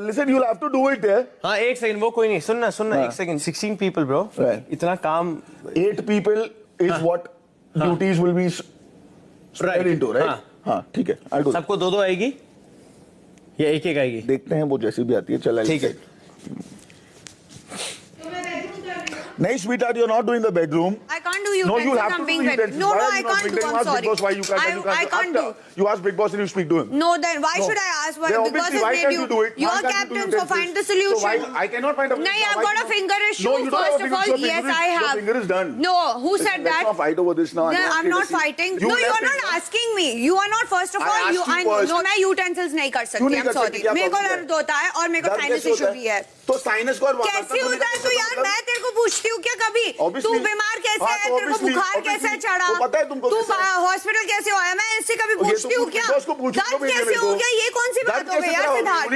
listen, you'll have to do it है. हाँ, एक सेकंड, वो कोई नहीं. सुनना एक सेकंड. 16 people bro. इतना काम. 8 people is what duties will be spread into, right? हाँ, ठीक है. I'll do it. सबको 2 आएगी या एक आएगी? देखते हैं वो जैसी भी आती है. चल, ठीक है. नहीं, sweetheart, you're not doing the bedroom. I can't do utensils. No, you'll have to I'm do being utensils. No, Why I are you not can't doing? do. Then you I'm ask sorry. Big Boss why you can't. I can't do. You ask Big Boss and you speak to him. No, then why should I ask? Why Then Big Boss obviously, why has can't made you do it? You Why are can't you captain, do so utensils? find the solution. So why I cannot find a. No, I've got a finger issue. No, you don't have First a of finger. all, Your yes, finger I is- have. Your finger is done. No, who said Let's that? not fight over this now. No, I'm not fighting. No, you are not asking me. You are not. First of I all, asked you first. No, मैं utensils नहीं कर क्यों सकती. नहीं I'm कर सकती? sorry. क्या मेरे को problem है? दर्द होता है और मेरे को दर्द साइनस कैसे इशू होता भी है. तो साइनस को और कैसे होता है? तो यार मैं तेरे को पूछती हूँ क्या कभी? तू बीमार कैसे है? तेरे को बुखार कैसे चढ़ा? पता है तुमको? तू हॉस्पिटल कैसे आया? मैं इससे कभी पूछती हूँ क्या? दर्द कैसे हो गया? ये कौन सी बात हो गई यार Siddharth?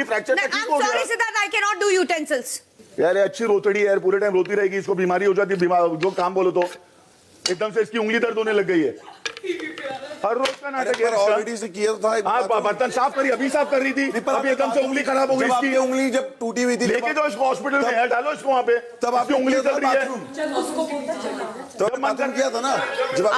I'm sorry Siddharth, I cannot do utensils. यार अच्छी रोतड़ी है यार. पूरे टाइम रोती रहेगी. इसको बीमारी हो जाती है. बीमार जो काम बोलो तो एकदम से इसकी उंगली दर्द होने लग गई है. हर रोज का नाटक है. ऑलरेडी से किया था. हाँ, बर्तन साफ करी. अभी साफ कर रही थी. अभी एकदम से उंगली खराब हो गई इसकी. उंगली जब टूटी हुई थी, लेके जाओ इसको हॉस्पिटल में यार. डालो इसको वहाँ पे. तब आपकी उंगली चल रही है. तो मंथन किया था ना.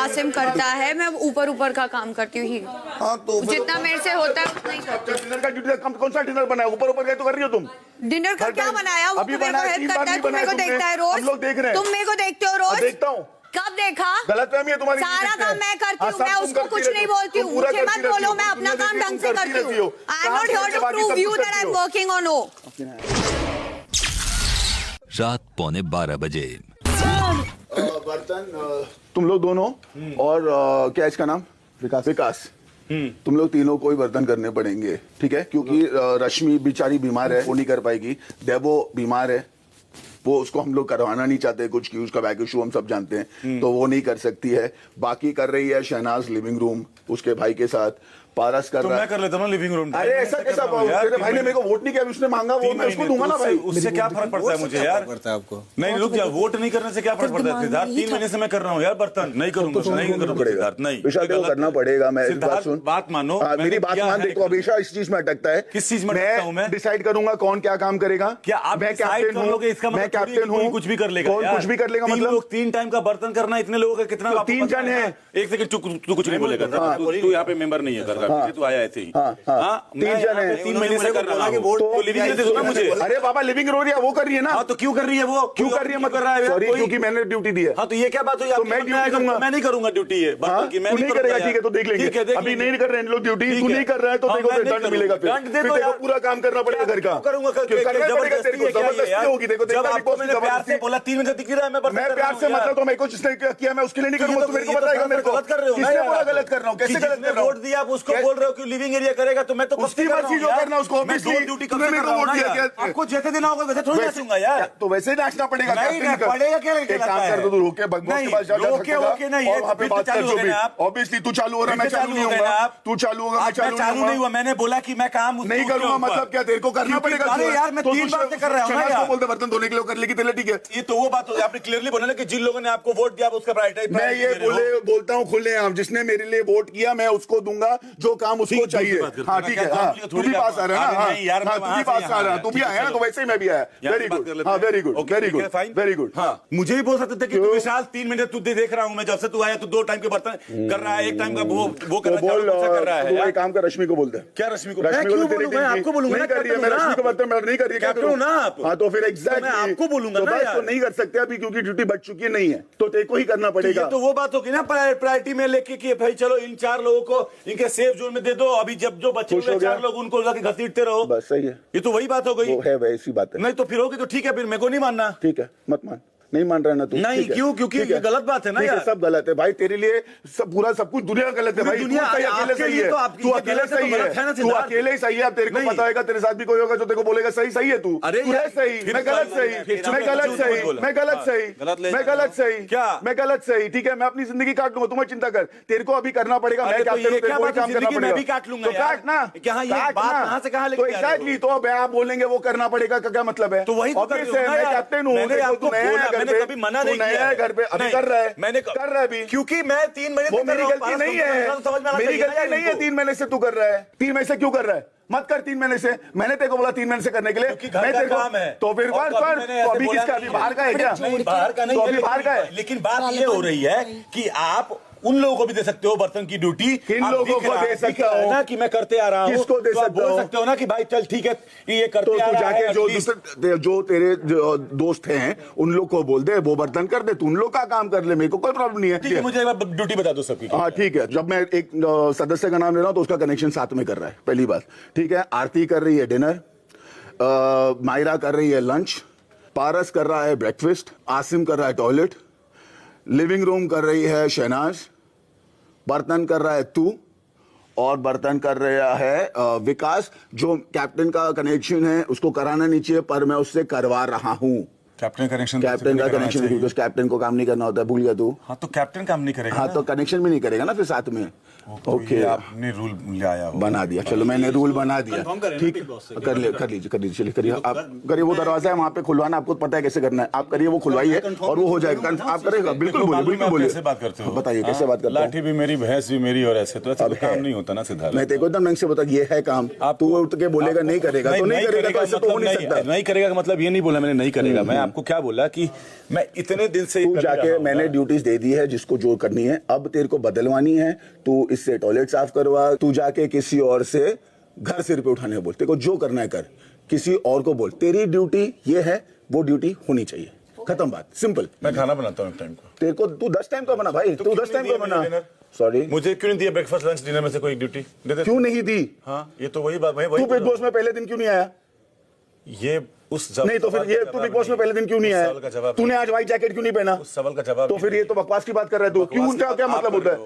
आसिम करता है, मैं ऊपर का काम करती हूँ. हाँ, तो जितना मेरे से होता है उतना ही करती हूँ. डिनर का ड्यूटी कौन सा डिनर बनाया? ऊपर गए तो कर रही हो तुम. डिनर का क्या बनाया? वो अभी मेरे को हेल्प करता है. तुम मेरे को देखता है रोज. हम लोग देख रहे हैं. तुम मेरे को देखते हो रोज. देखता हूँ. कब देखा? गलतफहमी है तुम्हारी. सारा काम मैं करती हूँ. मैं उसको कुछ नहीं बोलती हूँ. मुझे मत बोलो. मैं अपना काम ढंग से करती हूँ. I am not here to prove you that I am working और नो. रात 11:15 बर्तन तुम लोग दोनों और क्या इसका नाम? विकास. तुम लोग तीनों को ही बर्तन करने पड़ेंगे, ठीक है? क्योंकि रश्मि बेचारी बीमार है, वो नहीं कर पाएगी. डेबो बीमार है, वो उसको हम लोग करवाना नहीं चाहते कुछ कि उसका बैक इशू हम सब जानते हैं, तो वो नहीं कर सकती है. बाकी कर रही है शहनाज लिविंग रूम उसके भाई के साथ. पारस कर रहा है. मैं कर लेता हूँ लिविंग रूम. अरे ऐसा कैसा? तेरे भाई ने मेरे को वोट नहीं किया, उसने मांगा वोट, मैं उसको दूंगा ना भाई. उससे क्या फर्क पड़ता है मुझे यार? पड़ता है आपको? नहीं रुक जा. वोट नहीं करने से क्या फर्क पड़ता है सिद्धार्थ? 3 महीने से मैं कर रहा हूँ यार बर्तन. नहीं करूंगा. नहीं करूंगा सिद्धार्थ. नहीं विशाल को करना पड़ेगा. मैं बात सुन. बात मानो. मेरी बात मान. देखो हमेशा इस चीज में अटकता है. किस चीज में अटकता हूँ मैं? डिसाइड करूंगा कौन क्या काम करेगा. क्या आप मैं कैप्टन हूँ? इसका मैं कैप्टन हूँ. कुछ भी कर लेगा. कौन कुछ भी कर लेगा? मतलब 3 टाइम का बर्तन करना इतने लोगों का कितना? 3 जन है. एक सेकंड तू कुछ नहीं बोलेगा. तू यहाँ पे मेंबर नहीं है कर. तू आया ऐसे ही. 3 जन है. 3 महीने से कर रहा हूँ. तो लिविंग दे दो ना मुझे. अरे बाबा लिविंग रो रही है, वो कर रही है ना. हाँ तो क्यों कर रही है वो? क्यों कर रही है? मत कर रहा है. सॉरी, क्योंकि मैंने ड्यूटी दी है. हाँ तो ये क्या बात हुई? तो मैं ड्यूटी दूंगा. मैं नहीं करूंगा ड्यूटी है. मैं नहीं करेगा. ठीक है तो देख लेंगे. अभी नहीं कर रहे हैं लोग ड्यूटी. तू नहीं कर रहा है तो देखो दंड मिलेगा. फिर पूरा काम करना पड़ेगा घर का. करूंगा. जबरदस्ती होगी. देखो आपको मैंने प्यार से बोला 3 मिनट दिख रहा है मैं प्यार से मतलब तो मेरे को जिसने किया मैं उसके लिए नहीं करूंगा, तो मेरे को बताएगा मेरे को गलत कर रहे हो। किसने बोला गलत कर रहा हूं? कैसे गलत कर रहा हूं? वोट दिया आप उसको बोल रहे हो कि लिविंग एरिया करेगा, तो मैं तो उसकी मर्जी जो करना उसको ऑब्वियसली ड्यूटी करने मेरे को वोट दिया क्या? आपको जैसे देना होगा वैसे थोड़ी नाचूंगा यार, तो वैसे ही नाचना पड़ेगा। नहीं पड़ेगा क्या? एक काम कर दो, रोके बॉस के पास जा सकते हो और वहां पे बात कर जो भी। ऑब्वियसली तू चालू हो रहा है, मैं चालू नहीं होऊंगा, तू चालू होगा मैं चालू नहीं हुआ। मैंने बोला कि मैं काम नहीं करूंगा, मतलब क्या तेरे को करना पड़ेगा? अरे यार मैं 3 बार से कर रहा हूं ना यार। बोलते बर्तन धोने के लिए कर लेगी तेरे ठीक है, ये तो वो बात हो। आपने क्लियरली बोला ना कि जिन लोगों ने आपको वोट दिया उसका प्रायोरिटी। मैं ये बोलता हूँ खुलेआम, जिसने मेरे लिए वोट किया मैं उसको दूंगा जो काम उसको चाहिए। हाँ ठीक है, हाँ तू भी पास आ रहा है ना, तू भी पास आ रहा है, तू भी आया ना, तो वैसे ही मैं भी आया। वेरी गुड, हाँ very good, very good, very good. हाँ मुझे भी बोल सकते थे कि तू विशाल 3 मिनट तू देख रहा हूँ मैं, जब से तू आया तू 2 टाइम के बर्तन कर रहा है, 1 टाइम का वो कर रहा है। एक काम कर, रश्मि को बोलते हैं। क्या रश्मि को? रश्मि को मैं आपको बोलूंगा नहीं कर रही है, मैं रश्मि को बर्तन नहीं कर रही है, क्या करूँ ना आप? हाँ तो फिर एग्जैक्टली मैं आपको बोलूंगा ना यार, तो नहीं कर सकते अभी क्योंकि ड्यूटी बच चुकी नहीं है, तो तेरे को ही करना पड़ेगा। तो वो बात होगी ना प्रायोरिटी में लेके कि भाई चलो इन 4 लोगों को इनके सेफ जोन में दे दो, अभी जब जो बचे हुए 4 लोग उनको जाके घसीटते रहो। बस सही है, ये तो वही बात हो गई है, वैसी बात है। नहीं तो फिर होगी तो ठीक है, फिर मेरे को नहीं मानना। ठीक है मत मान, नहीं मान रहा ना तू? नहीं क्यों? क्योंकि ये गलत बात है ना यार, सब गलत है भाई तेरे लिए, सब पूरा सब कुछ दुनिया गलत है भाई। दुनिया अकेले सही है, तू अकेले सही है, तू अकेले ही सही है। अब तेरे को पता होगा तेरे साथ भी कोई होगा जो तेरे को बोलेगा सही सही है तू। अरे सही, मैं गलत सही, मैं गलत सही, मैं गलत सही, मैं गलत सही, क्या मैं गलत सही? ठीक है मैं अपनी जिंदगी काट लूंगा, तू मत चिंता कर, तेरे को अभी करना पड़ेगा। मैं क्या करूं, तेरे को काम करना पड़ेगा, मैं भी काट लूंगा। तो काट ना, कहां से कहां लेके? तो एग्जैक्टली, तो अब आप बोलेंगे वो करना पड़ेगा का क्या मतलब है? तो वही मैं कैप्टन हूं, तू नया है घर पे, मना नया है घर पे, अभी कर रहा है, मैंने कर रहा है अभी, क्योंकि मैं 3 महीने वो मेरी गलती नहीं है, मेरी गलती नहीं है। 3 महीने से तू कर रहा है, 3 महीने से क्यों कर रहा है? मत कर 3 महीने से, मैंने तेरे को बोला 3 महीने से करने के लिए, मैं तेरे को तो फिर तो अभी किसका? अभी बाहर का है क्या? बाहर का नहीं, तो अभी बाहर का है। लेकिन बात ये हो रही है कि आप उन लोगों को भी दे सकते हो बर्तन की ड्यूटी, किन लोगों को दे सकते हो ना कि मैं करते आ रहा हूँ, किसको दे सकते हो ना कि भाई चल ठीक है ये करते आ रहा है। जाके जो तेरे दोस्त हैं उन लोग को बोल दे वो बर्तन कर दे, तू उन लोग का काम कर ले, मेरे को कोई प्रॉब्लम नहीं है। ठीक है मुझे ड्यूटी बता दो सबकी। हाँ ठीक है, जब मैं एक सदस्य का नाम ले रहा हूँ तो उसका कनेक्शन साथ में कर रहा है, पहली बात। ठीक है, आरती कर रही है डिनर, मायरा कर रही है लंच, पारस कर रहा है ब्रेकफास्ट, आसिम कर रहा है टॉयलेट, लिविंग रूम कर रही है शहनाज, बर्तन कर रहा है तू, और बर्तन कर रहा है विकास। जो कैप्टन का कनेक्शन है उसको कराना नहीं चाहिए पर मैं उससे करवा रहा हूँ। कैप्टन का कनेक्शन बिकॉज कैप्टन को काम नहीं करना होता है, भूल गया तू? हाँ तो कैप्टन काम नहीं करेगा। हाँ तो कनेक्शन भी नहीं करेगा ना फिर साथ में। ओके आपने रूल लाया बना दिया, चलो मैंने रूल बना दिया, ठीक कर लीजिए चलिए करिए आप करिए। वो दरवाजा है वहाँ पे खुलवाना, आपको पता है कैसे करना है, आप करिए वो खुलवाइए और वो हो जाएगा। आप करेगा बिल्कुल बोलिए कैसे बात करते हो, बताइए कैसे बात करते हो? लाठी भी मेरी, भैंस भी मेरी, और ऐसे तो अब काम नहीं होता ना सिद्धार्थ। मैं तेरे को एकदम ढंग से बता, ये है काम, आप तू उठ के बोलेगा नहीं करेगा तो नहीं करेगा, ऐसे तो हो नहीं सकता। नहीं करेगा मतलब ये नहीं बोला मैंने नहीं करेगा, मैं आपको क्या बोला कि मैं इतने दिन से जाके मैंने ड्यूटीज दे दी है जिसको जो करनी है, अब तेरे को बदलवानी है, तू इससे टॉयलेट साफ करवा, तू जाके किसी और से घर सिर पे उठाने बोल, तेरे को जो करना है कर, किसी और को बोल, तेरी ड्यूटी ये है, वो ड्यूटी होनी चाहिए, खत्म बात, सिंपल। मैं खाना बनाता हूँ टाइम को, तेरे को तू 10 टाइम का बना भाई, तू 10 टाइम का बना। सॉरी मुझे क्यों नहीं दिया ब्रेकफास्ट लंच डिनर में से कोई ड्यूटी? क्यों नहीं दी? हाँ ये तो वही बात, तू बिग बॉस में पहले दिन क्यों नहीं आया? ये उस नहीं तो फिर ये तू बिग बॉस में पहले दिन क्यों नहीं आया? तूने आज व्हाइट जैकेट क्यों नहीं पहना? उस सवाल का जवाब तो फिर ये तो बकवास की बात कर रहा है तू, क्यों? उनका क्या मतलब होता है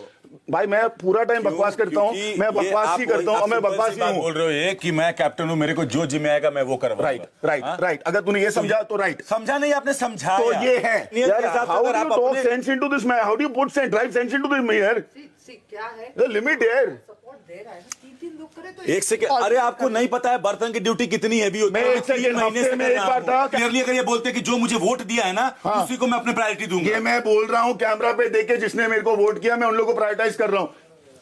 भाई? मैं पूरा टाइम बकवास करता हूँ, मैं बकवास ही करता हूँ और मैं बकवास ही हूँ। बोल रहे हो ये कि मैं कैप्टन हूँ, मेरे को जो जिम्मे आएगा मैं वो करूँगा। राइट अगर तूने ये समझा तो राइट, समझा नहीं आपने समझा तो ये है यार। How do you talk sense into this man? How do you put sense drive sense into this यार? क्या है द लिमिट यार? एक सेकंड, अरे आपको नहीं पता है बर्तन की ड्यूटी कितनी हैवी होती है? 3 महीने से मैं एक बार था क्लियरली अगर ये बोलते कि जो मुझे वोट दिया है ना उसी को मैं अपने प्रायोरिटी दूंगा। ये मैं बोल रहा हूँ कैमरा पे देख के, जिसने मेरे को वोट किया मैं उन लोगों को प्रायोरिटाइज कर रहा हूँ।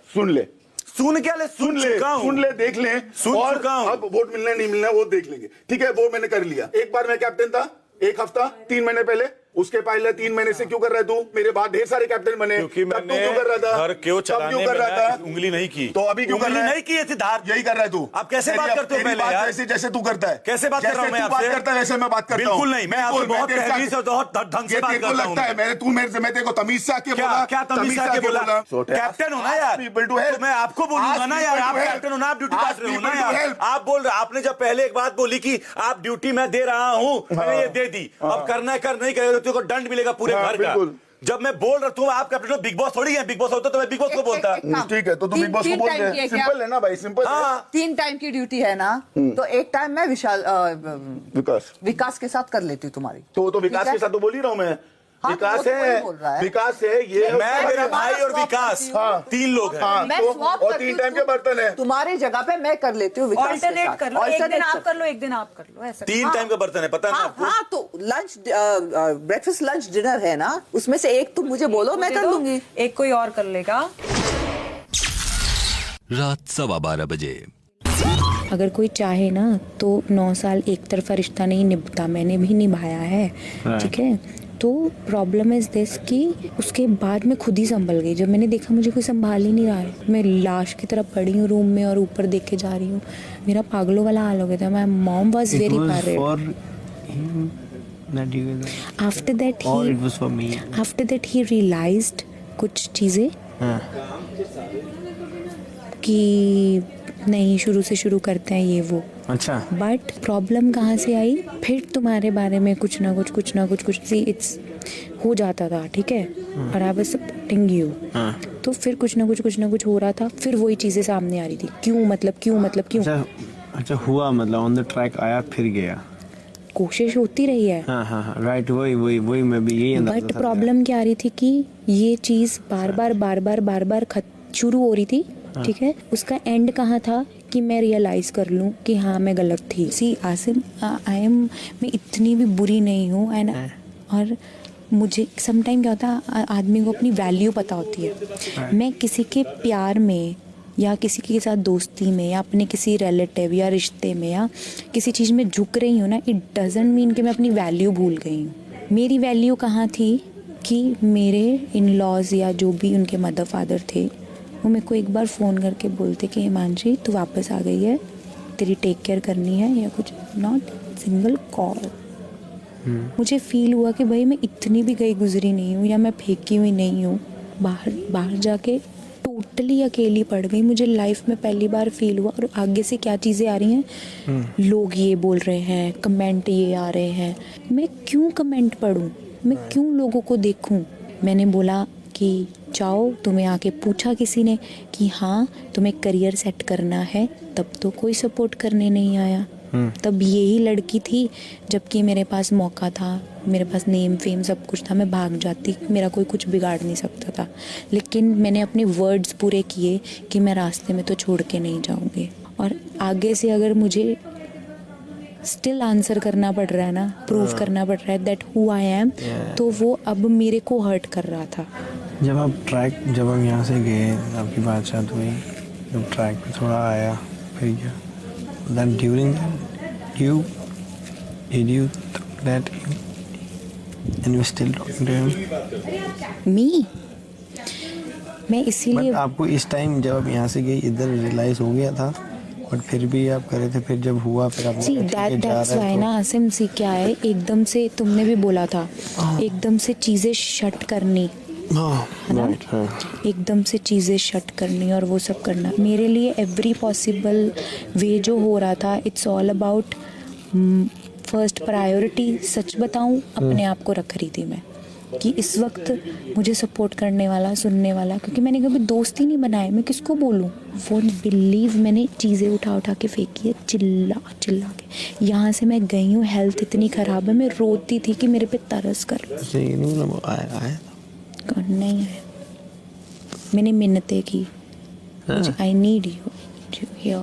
सुन ले, सुन क्या ले, सुन ले देख ले, और अब वोट मिलना नहीं मिलना वो देख लेंगे। ठीक है वो मैंने कर लिया, एक बार मैं कैप्टन था, 1 हफ्ता 3 महीने पहले उसके पहले 3 महीने से क्यों कर रहा है तू? मेरे बाद ढेर सारे कैप्टन बने, क्योंकि तब तू मैंने क्यों कर रहा था? घर क्यों चलाने क्यों कर रहा था? उंगली नहीं की। तो अभी क्यों कर रहा है? नहीं की सिद्धार्थ, यही कर रहा है तू। आप कैसे बात करते हो पहले यार? जैसे जैसे तू करता है, कैसे बात कर रहा हूं मैं आपसे? बात करता है वैसे मैं बात करता हूं। बिल्कुल नहीं, मैं आपसे बहुत तहरीर से बहुत ढंग से बात करता हूं। लगता है मैंने तू मेरे से मैं तेरे को तमीज से आके बोला, क्या तमीज से आके बोला? कैप्टन हो ना यार, तो मैं आपको बोलूंगा ना यार, आप कैप्टन हो ना, आप ड्यूटी काट रहे हो ना यार। आप बोल रहे, आपने जब पहले एक बात बोली कि आप ड्यूटी मैं दे रहा हूं, मैंने ये दे दी, अब करना है कर, नहीं करेगा तो को दंड मिलेगा पूरे घर का। जब मैं बोल रहा हूँ आप कैप्टन हो, बिग बॉस थोड़ी है, बिग बॉस होता तो मैं बिग बॉस को बोलता। ठीक है, तो तू बिग बॉस को बोल दे, सिंपल है ना भाई, सिंपल। हाँ 3 टाइम की ड्यूटी है ना, तो एक टाइम मैं विकास के साथ कर लेती हूँ तुम्हारी। तो विकास के साथ तो बोल ही रहा हूँ मैं। हाँ, विकास तो है, विकास है, ये मैं, मेरा भाई और विकास, 3 लोग हैं। मैं स्वैप और 3 टाइम के बर्तन है। तुम्हारी जगह पे मैं कर लेती हूँ विकास के साथ। ऑल्टरनेट कर लो, एक दिन आप कर लो, एक दिन आप कर लो, ऐसा 3 टाइम का बर्तन है, पता है ना आपको? हाँ तो लंच, ब्रेकफास्ट लंच डिनर है ना, उसमें से एक तुम मुझे बोलो, मैं कर लूंगी। एक कोई और कर लेगा। रात 12:15 बजे। अगर कोई चाहे ना तो 9 साल एक तरफा रिश्ता नहीं निभता, मैंने भी निभाया है, ठीक है। तो प्रॉब्लम इज दिस कि उसके बाद मैं खुद ही संभल गई। जब मैंने देखा मुझे कोई संभाल ही नहीं रहा है, मैं लाश की तरह पड़ी हूँ रूम में और ऊपर देख के जा रही हूँ, मेरा पागलों वाला हाल हो गया था। माय मॉम वाज वेरी पैरेड। आफ्टर दैट ही रियलाइज्ड कुछ चीज़ें कि नहीं, शुरू से शुरू करते हैं ये वो। अच्छा, बट प्रॉब्लम कहाँ से आई? फिर तुम्हारे बारे में कुछ ना कुछ सी इट्स हो जाता था, ठीक है, और आई वाज सपोर्टिंग यू। तो फिर कुछ ना कुछ हो रहा था, फिर वही चीज़ें सामने आ रही थी, क्यों। अच्छा हुआ, मतलब ऑन द ट्रैक आया फिर गया, कोशिश होती रही है। हाँ राइट, वही मैं भी यही अंदाजा था। बट प्रॉब्लम क्या आ रही थी कि ये चीज़ बार बार शुरू हो रही थी, ठीक है। उसका एंड कहाँ था कि मैं रियलाइज कर लूँ कि हाँ मैं गलत थी। सी आसिम, मैं इतनी भी बुरी नहीं हूँ एंड और मुझे समटाइम क्या होता है, आदमी को अपनी वैल्यू पता होती है। मैं किसी के प्यार में या किसी के साथ दोस्ती में या अपने किसी रिलेटिव या रिश्ते में या किसी चीज़ में झुक रही हूँ ना, इट डजंट मीन कि मैं अपनी वैल्यू भूल गई हूँ। मेरी वैल्यू कहाँ थी कि मेरे इन लॉज या जो भी उनके मदर फादर थे, वो मेरे को एक बार फ़ोन करके बोलते कि हिमांशी तू वापस आ गई है, तेरी टेक केयर करनी है या कुछ, नॉट सिंगल कॉल। मुझे फील हुआ कि भाई मैं इतनी भी गई गुजरी नहीं हूँ या मैं फेंकी हुई नहीं हूँ। बाहर जाके टोटली अकेली पड़ गई। मुझे लाइफ में पहली बार फील हुआ। और आगे से क्या चीज़ें आ रही हैं, लोग ये बोल रहे हैं, कमेंट ये आ रहे हैं, मैं क्यों कमेंट पढ़ूँ, मैं क्यों लोगों को देखूँ। मैंने बोला कि जाओ, तुम्हें आके पूछा किसी ने कि हाँ तुम्हें करियर सेट करना है, तब तो कोई सपोर्ट करने नहीं आया। तब यही लड़की थी, जबकि मेरे पास मौका था, मेरे पास नेम फेम सब कुछ था, मैं भाग जाती, मेरा कोई कुछ बिगाड़ नहीं सकता था। लेकिन मैंने अपने वर्ड्स पूरे किए कि मैं रास्ते में तो छोड़ के नहीं जाऊँगी। और आगे से अगर मुझे स्टिल आंसर करना पड़ रहा है ना, प्रूव करना पड़ रहा है दैट हु आई एम, तो वो अब मेरे को हर्ट कर रहा था। जब हम यहाँ से गए, आपकी बातचीत हुई, जब ट्रैक पे थोड़ा आया, फिर क्या, then during did you that and you still talking to him? Me? मैं इसीलिए, आपको इस टाइम जब आप यहाँ से गई इधर रियलाइज हो गया था, और फिर भी आप करे थे, फिर जब हुआ फिर आप दैट्स वाई ना आसिम, सी क्या है, एकदम से तुमने भी बोला था, एकदम से चीज़ें शट करनी, है ना, एकदम से चीज़ें शट करनी और वो सब करना। मेरे लिए एवरी पॉसिबल वे जो हो रहा था, it's all about first priority. सच बताऊं, अपने आप को रख रही थी मैं कि इस वक्त मुझे सपोर्ट करने वाला, सुनने वाला, क्योंकि मैंने कभी दोस्त ही नहीं बनाए, मैं किसको बोलूं। वोंट बिलीव, मैंने चीज़ें उठा के फेंकी है, चिल्ला के। यहाँ से मैं गई हूँ, हेल्थ इतनी ख़राब है, मैं रोती थी कि मेरे पे तरस कर। नहीं है, मैंने मिन्नतें की, आई नीड यू,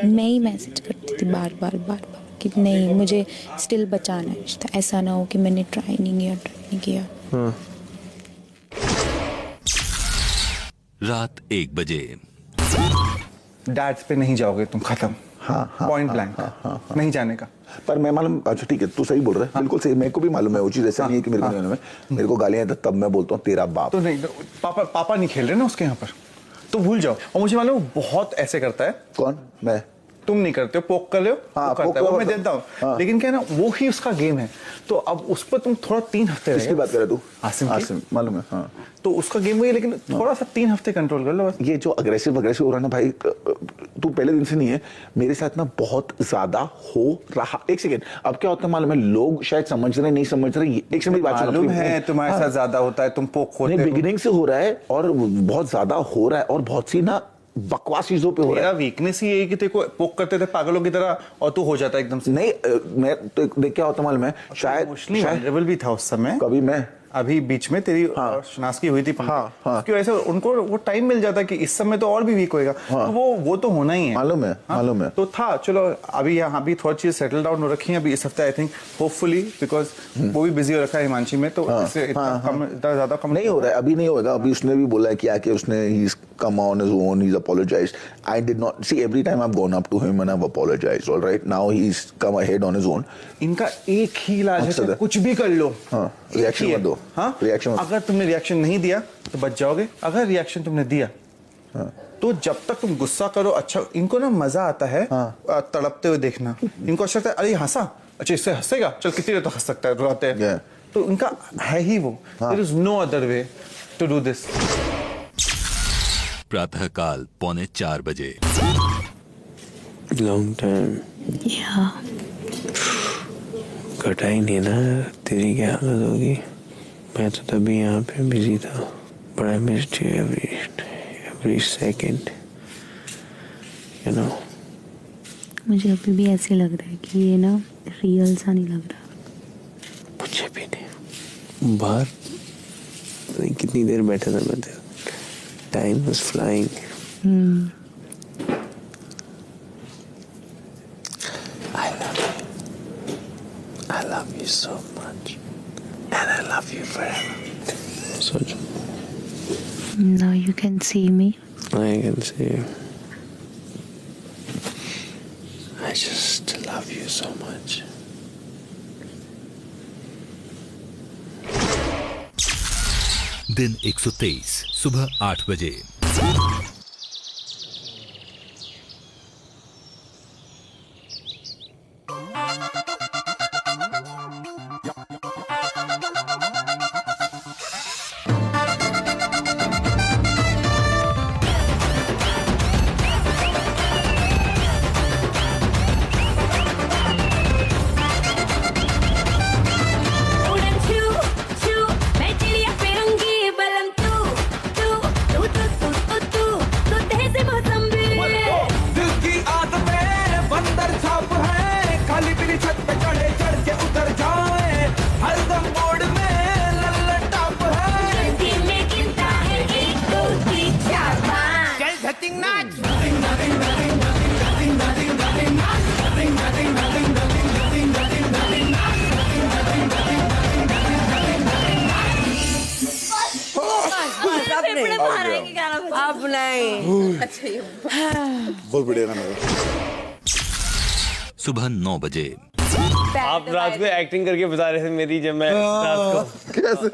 मैं ही मैसेज करती थी बार बार कि नहीं, मुझे स्टिल बचाना है रिश्ता, ऐसा ना हो कि मैंने ट्राई नहीं किया। रात 1 बजे। डैड्स पे नहीं जाओगे तुम, खत्म। पॉइंट ब्लैंक नहीं जाने का। पर मैं मालूम, अच्छा ठीक है, तू सही बोल रहा है, बिल्कुल सही, मेरे को भी मालूम है वो चीज़, ऐसा नहीं है कि मेरे को नहीं मालूम है। मेरे को गालियाँ तब मैं बोलता हूँ तेरा बाप। तो नहीं, पापा नहीं खेल रहे ना उसके यहाँ पर, तो भूल जाओ। और मुझे मालूम बहुत ऐसे करता है। कौन? मैं? तुम नहीं करते हो, पोक कर ले, करता है वो, मैं देता हूँ। लेकिन क्या है ना, वो ही उसका गेम है, तो अब उस पर तुम थोड़ा 3 हफ्ते किसकी बात कर रहे तू? आसिम मालूम है, हाँ। तो उसका गेम वही, लेकिन थोड़ा सा 3 हफ्ते कंट्रोल कर लो बस। ये जो अग्रेसिव हो रहा है ना भाई, तू पहले दिन से नहीं है, मेरे साथ ना बहुत ज्यादा हो रहा। एक सेकेंड, अब क्या होता है मालूम है, लोग शायद समझ रहे नहीं समझ रहे, एक से मेरी बात मालूम है तुम्हारे साथ ज्यादा होता है, तुम पोक होते हो। बिगिनिंग से हो रहा है और बहुत ज्यादा हो रहा है, और बहुत सी ना बकवास चीजों पे हो रहा है। वीकनेस ही है कि तेरे को पोक करते थे पागलों की तरह, और तू हो जाता है एकदम से। नहीं, मैं तो देख क्या होता मालूम है, शायद वल्नरेबल भी था उस समय। कभी मैं अभी बीच में तेरी शनास की हुई थी, उसकी वजह से उनको वो टाइम मिल जाता है कि इस समय तो और भी वीक होएगा, तो वो तो होना ही है। मालूम है, मालूम है। तो था, चलो अभी यहाँ भी थोड़ी चीज सेटल डाउन हो रखी है अभी इस हफ्ते, आई थिंक होपफुली, बिकॉज वो भी बिजी हो रखा है हिमांशी में, तो इससे इतना ज्यादा कम नहीं हो रहा है, अभी नहीं होगा। अभी उसने भी बोला है कि आके उसने he's come on his own, he's apologized. I did not see, every time I've gone up to him and I've apologized, all right, now he's come ahead on his own. इनका एक ही इलाज है, कुछ भी कर लो, रिएक्शन मत दो। Reaction, अगर तुमने रिएक्शन नहीं दिया तो बच जाओगे, अगर रिएक्शन तुमने दिया तो जब तक तुम गुस्सा करो, अच्छा इनको ना मजा आता है तड़पते हुए देखना। इनको अच्छा लगता है, अरे हंसा, अच्छा इससे हंसेगा, चल कितनी देर तक हंस सकता है, रुलाते हैं। तो इनका है ही वो, there is no other way to do this. प्रातःकाल 3:45 बजे। लॉन्ग टाइम कटा ही नहीं ना, तेरी क्या हालत होगी। मैं तो तभी यहाँ पे बिजी था, but I missed you every second, you know. मुझे अभी भी ऐसे लग रहा है कि ये ना रियल सा नहीं लग रहा। मुझे भी नहीं। बाहर कितनी देर बैठा था मैं, time was flying. I love you so much, and I love you forever. Soch. Now you can see me. I can see you. I just love you so much. दिन 123 सुबह 8 बजे। अब नहीं। बहुत बढ़िया गाना था। सुबह 9 बजे। आप रात को एक्टिंग करके बता रहे थे मेरी, जब मैं रात को कैसे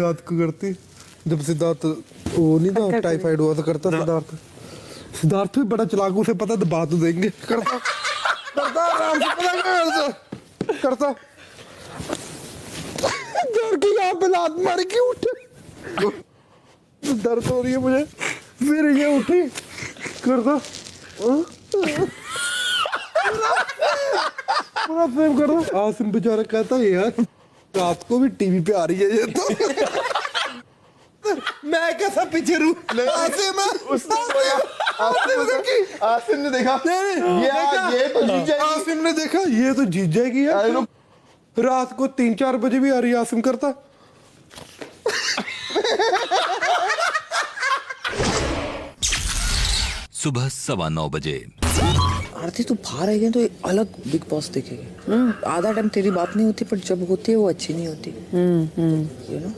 रात को करती, जब सिद्धार्थ वो नहीं था टाइफाइड हुआ तो करता सिद्धार्थ भी बड़ा चालाक, उसे पता दबा तो देंगे, करता आराम से करता डर की यहाँ पे लात मार के उठे, दर्द हो रही है मुझे, फिर ये उठी करता पूरा फेम कर रहा। आसिम बेचारा कहता है यार रात को भी टीवी पे आ रही है ये तो मैं कैसा पीछे रू। आसिम ने देखा, ये तो जीत जाएगी। आसिम ने देखा ये तो जीत जाएगी यार, रात को 3-4 बजे भी आ रही है आसिम करता। सुबह 9:15 बजे। आरती तू बाहर आई है तो एक अलग बिग बॉस देखेगी। आधा टाइम तेरी बात नहीं होती, पर जब होती है वो अच्छी नहीं होती। यू नो,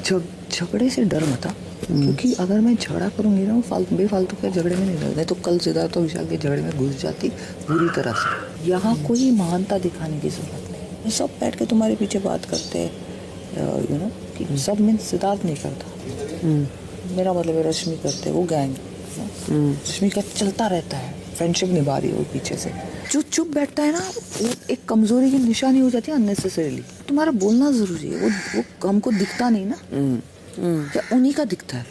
जब झगड़े से डर मत। क्योंकि अगर मैं झगड़ा करूंगी ना, फालतू बेफालतू के झगड़े में नहीं लगता, तो कल सिद्धार्थ और विशाल के झगड़े में घुस जाती पूरी तरह से। यहाँ कोई महानता दिखाने की जरूरत नहीं, सब बैठ के तुम्हारे पीछे बात करते हैं, यू नो, कि सब मीन्स सिद्धार्थ नहीं करता, मेरा मतलब है रश्मि करते, वो गैंग रश्मि का चलता रहता है, फ्रेंडशिप निभा रही है वो पीछे से। जो चुप बैठता है ना, वो एक कमजोरी की निशानी हो जाती है अननेसेसरीली। तुम्हारा बोलना जरूरी है, वो हमको दिखता नहीं ना, या उन्हीं का दिखता है।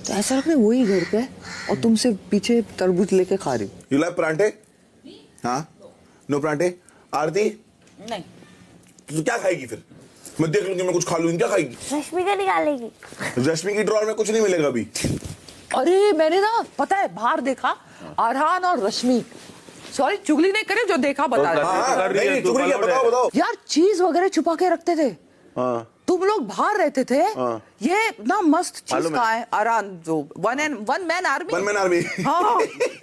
तो ऐसा लगता है वही घर पे है और तुमसे पीछे तरबूज लेके खा रही हो। यू लाइक परांठे? हाँ, नो परांठे। आरती नहीं, तो क्या खाएगी फिर? मैं देख लूंगी, मैं कुछ खा लूंगी। क्या खाएगी? रश्मि का निकालेगी। रश्मि की ड्रॉर में कुछ नहीं मिलेगा अभी। अरे मैंने ना, पता है, बाहर देखा अरहान और रश्मि, सॉरी चुगली नहीं करे, जो देखा बता नहीं, चुगली क्या? बताओ बताओ यार, चीज वगैरह छुपा के रखते थे। तुम लोग बाहर रहते थे, ये ना मस्त चीज का है। अरहान जो वन मैन आर्मी, हाँ,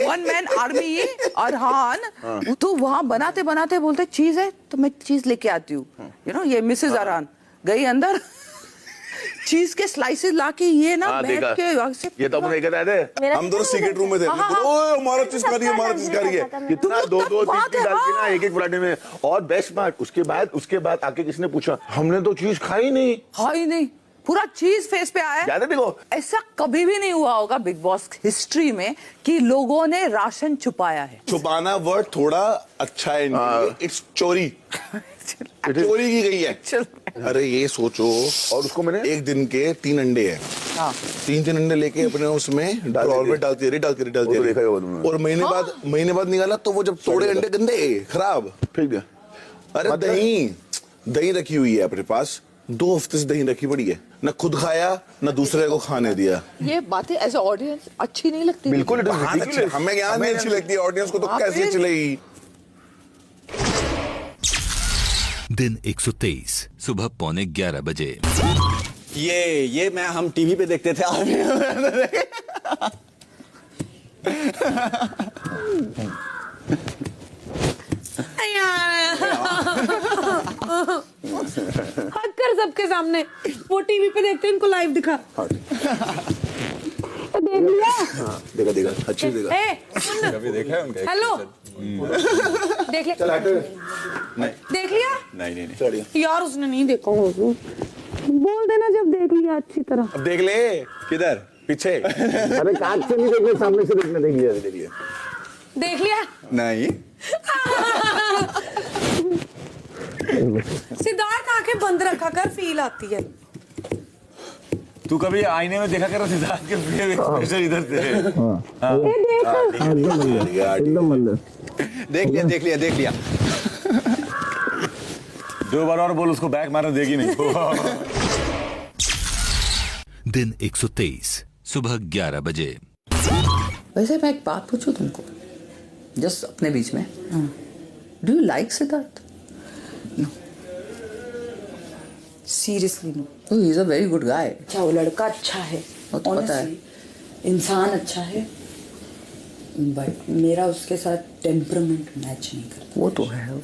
वन मैन आर्मी अरहान, तो वहां बनाते बनाते बोलते चीज है तो मैं चीज लेके आती हूँ, यू नो। ये मिसेज अरहान गई अंदर, चीज के स्लाइसेस लाके ये ना बैठ के, ये तो अपने कहते थे, हम दोनों सीक्रेट रूम में थे। ओए हमारा चीज कर रही है, हमारा चीज कर रही है। कितना दो तीन डाल के ना एक पराठे में। और बेस्ट पार्ट, उसके बाद आके किसने पूछा, हमने तो चीज खाई नहीं, पूरा चीज फेस पे आया। याद है देखो, ऐसा कभी भी नहीं हुआ होगा बिग बॉस हिस्ट्री में कि लोगों ने राशन छुपाया है। छुपाना वर्ड थोड़ा अच्छा है, इट्स चोरी, चोरी की गई है। अरे ये सोचो, और उसको मैंने एक दिन के 3 अंडे हैं, 3 अंडे लेके अपने उसमें डालती रही, और महीने बाद निकाला तो वो जब तोड़े अंडे गंदे खराब फेंक दिया। अरे दही रखी हुई है अपने पास, 2 हफ्ते से दही रखी पड़ी है, न खुद खाया न दूसरे को खाने दिया। ये बातें एज ए ऑडियंस अच्छी नहीं लगती। बिल्कुल हमें यहाँ नहीं अच्छी लगती, ऑडियंस को तो कैसी अच्छी लगेगी। दिन 123 सुबह 11:15 बजे। ये मैं हम टीवी पे देखते थे हट कर सबके सामने, वो टीवी पे देखते हैं, इनको लाइव दिखा। देख लिया? देखा अच्छी देखा। कभी देखा है उनका? हेलो, देख लिया? देख लिया? नहीं। यार उसने नहीं देखा, बोल देना जब देख लिया अच्छी तरह। अब देख ले, किधर पीछे? अरे कांच से नहीं देखने, सामने से देखने। देख लिया? नहीं। सिद्धार्थ आंखें बंद रखा कर, फील आती है। तू कभी आईने में देखा कर सिद्धार्थ के प्रेशर इधर से। देख लिया। 2 बार और बोल, उसको बैक मारने देगी नहीं। दिन 123 सुबह 11 बजे। वैसे मैं एक बात पूछूं तुमको, जस्ट अपने बीच में, do you like Siddharth? Seriously no. He is a very good guy. अच्छा, वो लड़का अच्छा है, वो तो पता है, इंसान अच्छा है, बट मेरा उसके साथ टेम्परामेंट मैच नहीं करता। वो तो है,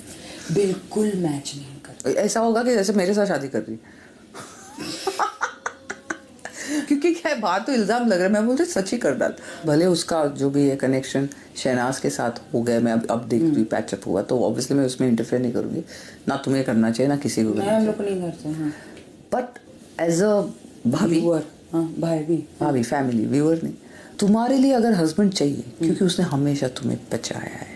बिल्कुल मैच नहीं करता। ऐसा होगा कि जैसे मेरे साथ शादी कर रही क्योंकि क्या बात तो इल्जाम लग रहा है, मैं बोलते सच ही कर डाल। भले उसका जो भी है कनेक्शन शहनाज के साथ हो गया, मैं अब देख रही पैचअप हुआ, तो ऑब्वियसली मैं उसमें इंटरफेयर नहीं करूंगी, ना तुम्हें करना चाहिए ना किसी को करना हम लोग नहीं करते हैं। बट एज अ भाभी फैमिली व्यूअर नहीं, तुम्हारे लिए अगर हस्बैंड चाहिए, क्योंकि उसने हमेशा तुम्हें बचाया है,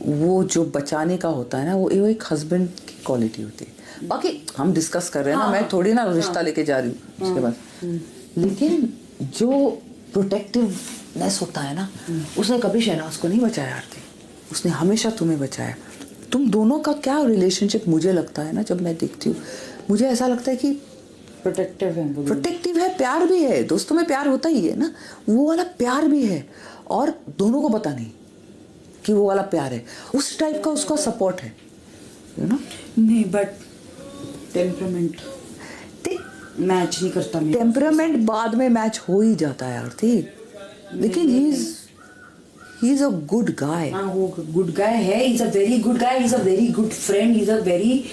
वो जो बचाने का होता है ना, वो एक हस्बैंड की क्वालिटी होती है। बाकी हम डिस्कस कर रहे हैं ना, मैं थोड़ी ना रिश्ता लेके जा रही हूँ उसके बाद, लेकिन जो प्रोटेक्टिवनेस होता है ना, उसने कभी शहनाज को नहीं बचाया आरती, उसने हमेशा तुम्हें बचाया। तुम दोनों का क्या रिलेशनशिप मुझे लगता है ना, जब मैं देखती हूँ मुझे ऐसा लगता है कि प्रोटेक्टिव है, प्यार भी है, दोस्तों में प्यार होता ही है ना, वो वाला प्यार भी है, और दोनों को पता नहीं कि वो वाला प्यार है, उस टाइप का उसका सपोर्ट है, यू नो। नहीं, बट टेम्परामेंट मैच नहीं करता। टेम्परामेंट बाद में मैच हो ही जाता है आरती, लेकिन ही इज अ गुड गाय। हाँ, वो गुड गाय है, is a very good guy, is a very good friend, is a very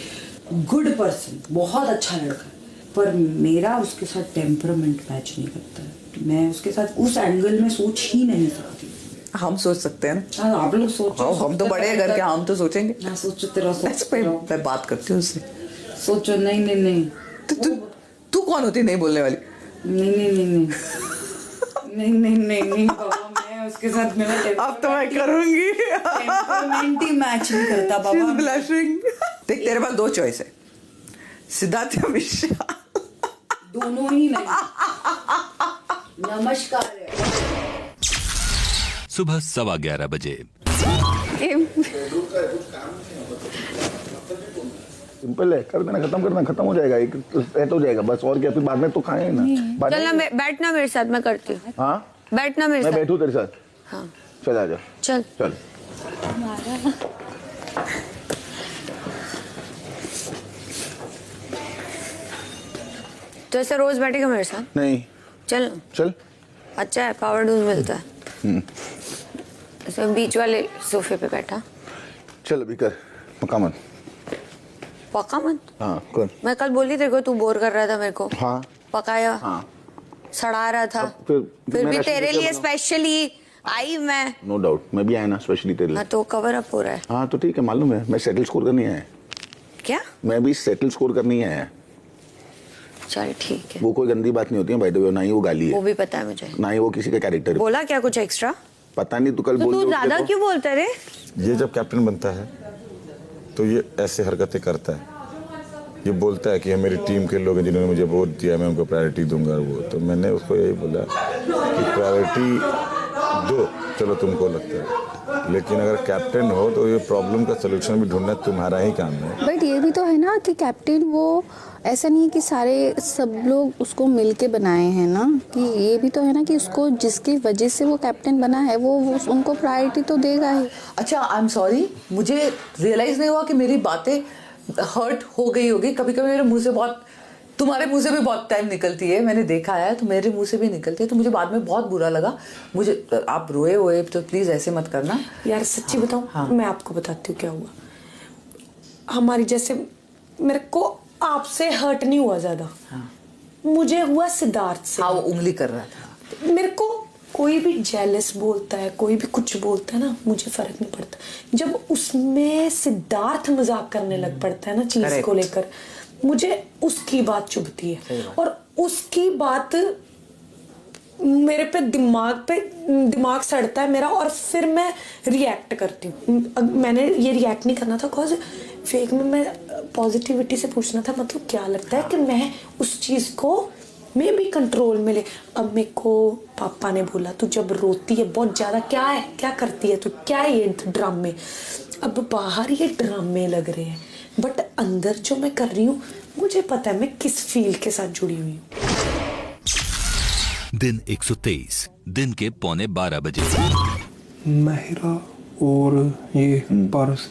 good person, बहुत अच्छा लड़का। पर मेरा उसके साथ टेम्परामेंट मैच नहीं करता है। मैं उसके साथ उस एंगल में सोच ही नहीं सकती। हम सोच सकते हैं ना। हाँ, आप लोग सोचो। हम तो बड़े हैं घर के, हम तो सोचेंगे। ना सोचो, तेरा सोच। मैं बात करती हूँ उससे। सोचो। नहीं। तू कौन होती नहीं बोलने वाली? नहीं बाबा, मैं उसके साथ मेरा अब तो मैं करूंगी। टेम्परामेंट ही मैच नहीं करता बाबा। ब्लशिंग। देख तेरे पास 2 चॉइस है, सिद्धार्थ या मिश्रा। दोनों ही नहीं। नमस्कार। सुबह 11:15 बजे। सिंपल है, कर देना, खत्म करना, खत्म हो जाएगा, एक सेट हो जाएगा बस। और क्या, फिर बाद में तो खाए ना। चल ना, बैठना मेरे साथ, मैं करती हूँ। हाँ, बैठना मेरे साथ। मैं बैठूं तेरे साथ? हाँ चल आ जा। चल। तो ऐसे रोज बैठेगा मेरे साथ? नहीं। चल। अच्छा है, पावर डोज मिलता है। ऐसे बीच वाले सोफे पे बैठा। चल अभी कर, पका मत। पका मत? हाँ कर। मैं कल बोली तेरे को, तू बोर कर रहा था मेरे को। हाँ। पकाया। हाँ। सड़ा रहा था। फिर भी तेरे लिए स्पेशली आई मैं। नो डाउट, मैं भी आया ना स्पेशली तेरे लिए। हाँ तो कवर अप हो रहा है। हाँ तो ठीक है, मालूम है, मैं सेटल स्कोर करने आया। क्या? मैं भी सेटल स्कोर करने आया। चल ठीक है। वो कोई गंदी बात नहीं होती है बाय द वे, ना ही वो गाली है। वो भी पता है मुझे। ना ही वो किसी का कैरेक्टर। बोला क्या कुछ एक्स्ट्रा? पता नहीं, तू कल बोल। तू ज्यादा क्यों बोलता रे? ये जब कैप्टन बनता है तो ये ऐसे हरकतें करता है। ये बोलता है कि मेरी टीम के लोग हैं जिन्होंने मुझे वोट दिया, मैं उनको प्रायोरिटी दूंगा। वो तो मैंने उसको यही बोला कि प्रायोरिटी दो, चलो तुमको लगता है, लेकिन अगर कैप्टन हो तो ये प्रॉब्लम का सलूशन भी ढूंढना तुम्हारा ही काम है। बट ये भी तो है ना कि कैप्टन वो ऐसा नहीं है कि सब लोग उसको मिलके बनाए हैं ना, कि ये भी तो है ना कि उसको जिसकी वजह से वो कैप्टन बना है वो उनको प्रायोरिटी तो देगा ही। अच्छा, आई एम सॉरी, मुझे रियलाइज नहीं हुआ कि मेरी बातें हर्ट हो गई होगी। कभी कभी मेरे मुंह से बहुत, तुम्हारे मुंह से भी बहुत टाइम निकलती है, मैंने देखा है, तो मेरे मुंह से भी निकलती है, तो मुझे बाद में बहुत बुरा लगा। मुझे आप रोए तो प्लीज ऐसे मत करना यार। सच्ची बताऊं? हाँ। मैं आपको बताती हूँ क्या हुआ। हमारी जैसे, मेरे को आपसे हर्ट नहीं हुआ ज्यादा। हाँ। मुझे हुआ सिद्धार्थ से। हाँ, वो उंगली कर रहा था। मेरे को कोई भी जेलस बोलता है, कोई भी कुछ बोलता है ना, मुझे फर्क नहीं पड़ता। जब उसमें सिद्धार्थ मजाक करने लग पड़ता है ना चीज को लेकर, मुझे उसकी बात चुभती है। और उसकी बात मेरे पे दिमाग सड़ता है मेरा, और फिर मैं रिएक्ट करती हूँ। मैंने ये रिएक्ट नहीं करना था, बिकॉज फेक में मैं पॉजिटिविटी से पूछना था, मतलब क्या लगता है कि मैं उस चीज को मैं भी कंट्रोल में ले। अब मेरे को पापा ने बोला, तू जब रोती है बहुत ज्यादा, क्या है, क्या करती है तू, क्या है ये ड्रामे। अब बाहर ये ड्रामे लग रहे हैं, बट अंदर जो मैं कर रही हूँ, मुझे पता है मैं किस फील के साथ जुड़ी हुई हूँ। दिन 123, दिन के 11:15 बजे। महिरा और ये पारस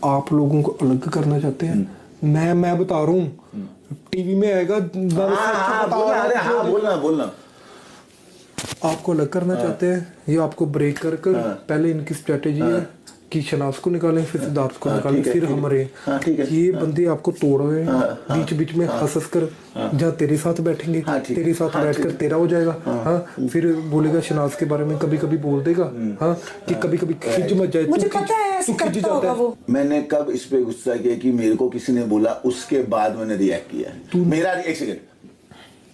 आप लोगों को अलग करना चाहते हैं। मैं बता रहा हूँ, टीवी में आएगा। बोलना। आपको अलग करना चाहते हैं, ये आपको ब्रेक कर पहले इनकी स्ट्रेटेजी है कि शनाज को निकालें, फिर सिद्धार्थ को निकालें, फिर हमारे। ये बंदे आपको तोड़ रहे हैं बीच बीच में, हंस कर जहाँ तेरे साथ बैठेंगे, तेरे साथ बैठकर तेरा हो जाएगा। हाँ, फिर बोलेगा शनाज के बारे में, कभी कभी बोल देगा। हाँ, कि कभी कभी खिंच मत जाए, मुझे पता है ऐसे करता होगा वो। मैंने कब इस पे गुस्सा किया कि मेरे को किसी ने बोला, उसके बाद मैंने रिएक्ट किया। मेरा एक सेकंड,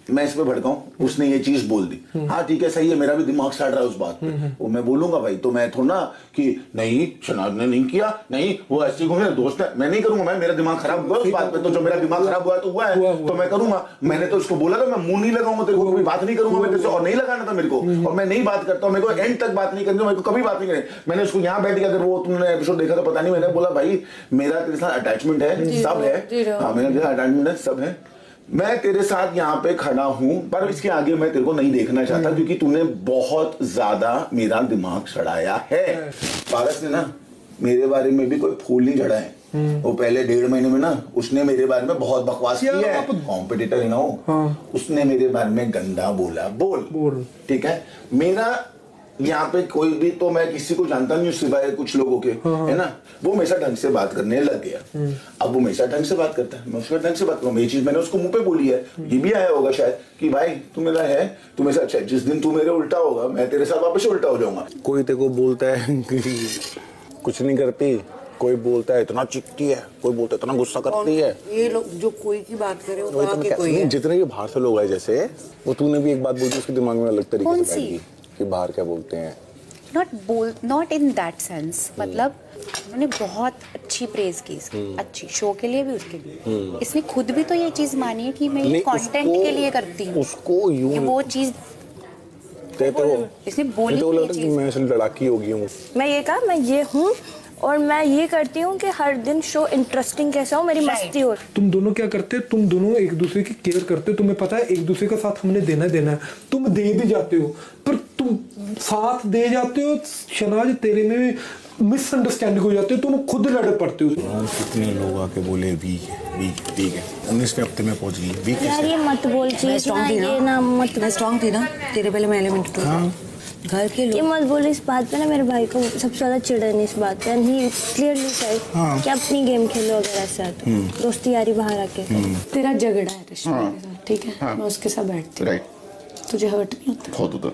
मैं इस पे भड़का हूं, उसने ये चीज बोल दी। हाँ ठीक है, सही है, मेरा भी दिमाग सड़ रहा है उस बात पे, वो मैं बोलूंगा भाई। तो मैं थोड़ा कि नहीं शनाज ने नहीं किया, नहीं वो ऐसी को मेरा दोस्त है, मैं नहीं करूंगा। मैं, मेरा दिमाग खराब हुआ उस बात पे, तो जो मेरा दिमाग खराब हुआ है तो हुआ है, तो मैं करूंगा। मैंने तो उसको बोला था मैं मुंह नहीं लगाऊंगा तेरे को, कोई बात नहीं करूंगा मैं तेरे से, और नहीं लगाना था मेरे को, और मैं नहीं बात करता हूँ, मेरे को एंड तक बात नहीं करनी, मेरे को कभी बात नहीं करनी। मैंने उसको यहाँ बैठ गया, वो तुमने एपिसोड देखा तो पता नहीं, मैंने बोला भाई मेरा तेरे साथ अटैचमेंट है, सब है। हाँ, मेरा तेरे साथ अटैचमेंट है, सब है, मैं तेरे साथ यहाँ पे खड़ा हूं, पर इसके आगे मैं तेरे को नहीं देखना चाहता, क्योंकि तूने बहुत ज्यादा मेरा दिमाग सड़ाया है। पारस ने ना मेरे बारे में भी कोई फूल नहीं झड़ा है। वो पहले 1.5 महीने में ना उसने मेरे बारे में बहुत बकवास की है। कॉम्पिटिटर है ना वो, उसने मेरे बारे में गंदा बोल, ठीक है। मेरा यहाँ पे कोई भी, तो मैं किसी को जानता नहीं हूँ सिवाय कुछ लोगों के, है ना, वो हमेशा ढंग से बात करने लग गया। अब वो हमेशा ढंग से बात करता है, मैं उसका ढंग से बात करूँ। ये चीज मैंने उसको मुंह पे बोली है, ये भी आया होगा शायद कि भाई तू मेरा है, तू मेरे साथ अच्छा है, जिस दिन तू मेरे उल्टा होगा मैं तेरे साथ वापस उल्टा हो जाऊंगा। कोई तेरे को बोलता है कुछ नहीं करती, कोई बोलता है इतना चिकती है, कोई बोलता है इतना गुस्सा करती है। ये लोग जो कोई की बात करे वो वही तो के कोई है। जितने भी बाहर से लोग आए, जैसे वो तूने भी एक बात बोली, उसके दिमाग में अलग तरीके से बैठ गई कि बाहर क्या बोलते हैं। नॉट इन दैट सेंस, मतलब उन्होंने बहुत अच्छी प्रेज की इसकी, अच्छी शो के लिए भी, उसके लिए इसने खुद भी तो ये चीज मानी है कि मैं ये कंटेंट के लिए करती हूँ। उसको यूं वो चीज इसने बोली तो लगता कि मैं असल लड़ाकी हो गई हूँ। मैं ये कहा मैं ये हूँ और मैं ये करती हूँ कि हर दिन शो इंटरेस्टिंग कैसा हो, मेरी मस्ती हो। तुम दोनों क्या करते हो, तुम दोनों एक दूसरे की केयर करते हो, तुम्हें पता है एक दूसरे का साथ हमने देना है, तुम दे भी जाते हो, पर तुम साथ दे जाते हो, शनाज तेरे में मिसअंडरस्टैंडिंग हो जाती है, तुम खुद लड़ पड़ते हो। कितने लोग आके बोले वीक है, 19वें हफ्ते में पहुंच गई। वीक यार ये मत बोल चीज ना, ये ना मत। मैं स्ट्रांग थी ना, तेरे पहले मैं एलिमेंट टू घर के लोग। ये मत बोल इस बात पे ना, मेरे भाई को सबसे ज्यादा चिढ़न इस बात पे, ही क्लियरली सेड कि अपनी गेम खेलो अगर ऐसा है तो, दोस्ती यारी बाहर आके। तेरा झगड़ा है रश्मि के साथ, ठीक है, मैं उसके साथ बैठती हूँ, तुझे हर्ट नहीं होता? बहुत होता।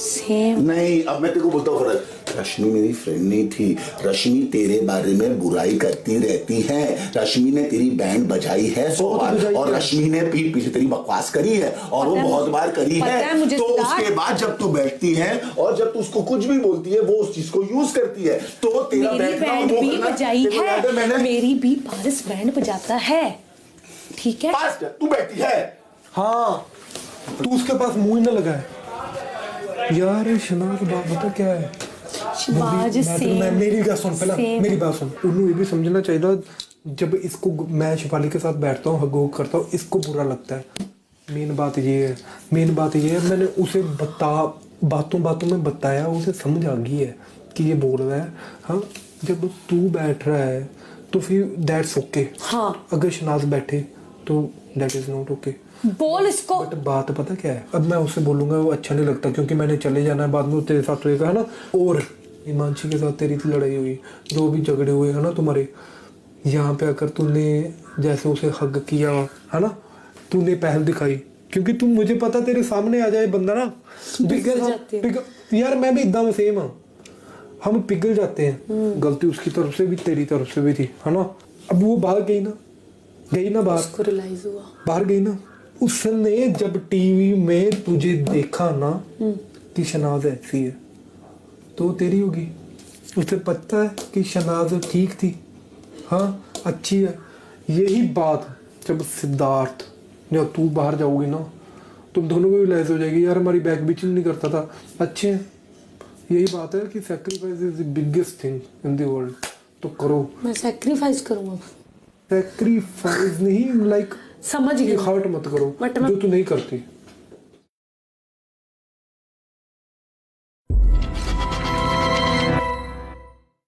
सेम नहीं, अब मैं तेरे को बोलता हूँ फर्क, रश्मि मेरी फ्रेंड नहीं थी, रश्मि तेरे बारे में बुराई करती रहती है, रश्मि ने तेरी बैंड बजाई है 100 बार, और रश्मि ने पीठ पीछे तेरी बकवास करी है, और वो बहुत बार करी है, तो उसके बाद जब तू बैठती है और जब तू उसको कुछ भी बोलती है, वो उस चीज को यूज करती है, तो तेरा बैंड भी बजाई है, मेरी भी पारस बैंड बजाता है, ठीक है, तू बैठती है। हाँ, तू उसके पास मुंह ही ना लगाए यार। शनाज बात पता क्या है, मेरी बात सुन, पहला मेरी बात सुन। उन्हें ये भी समझना चाहिए, जब इसको मैं शिफाली के साथ बैठता हूँ, हग करता हूँ, इसको बुरा लगता है। मेन बात ये है, मैंने उसे बातों में बताया, उसे समझ आ गई है कि ये बोल रहा है। हाँ, जब तू बैठ रहा है तो फिर दैट्स ओके। हाँ, अगर शनाज बैठे तो दैट इज नॉट ओके। बोल इसको। बट बात पता क्या है, अब मैं उससे बोलूंगा वो अच्छा नहीं लगता, क्योंकि मैंने चले जाना है, बाद में तेरे साथ होएगा, है ना। और हिमांशी के साथ तेरी लड़ाई हुई, जो भी झगड़े हुए है ना तुम्हारे, यहाँ पे आकर तूने जैसे उसे हग किया, है ना, तूने पहल दिखाई, क्योंकि तुम, मुझे पता तेरे सामने आ जाए बंदा ना पिघल यार, मैं भी एकदम सेम हूँ, हम पिघल जाते हैं। गलती उसकी तरफ से भी, तेरी तरफ से भी थी, है ना। अब वो बाहर गई ना बाहर, उसको रियलाइज हुआ, बाहर गई ना, उसने जब टीवी में तुझे देखा ना कि शनाज ऐसी है, तो तेरी होगी। उसे पता है कि शनाज ठीक थी, हाँ अच्छी है। यही बात जब सिद्धार्थ या तू बाहर जाओगी ना, तुम दोनों को भी रियलाइज हो जाएगी, यार हमारी बैक बिचिंग नहीं करता था, अच्छे हैं। यही बात है कि sacrifice is the biggest thing in the world, तो करो। मैं सैक्रिफाइस करूँगा, सैक्रिफाइस नहीं, लाइक समझ गई, हर्ट मत करो जो तू नहीं करती।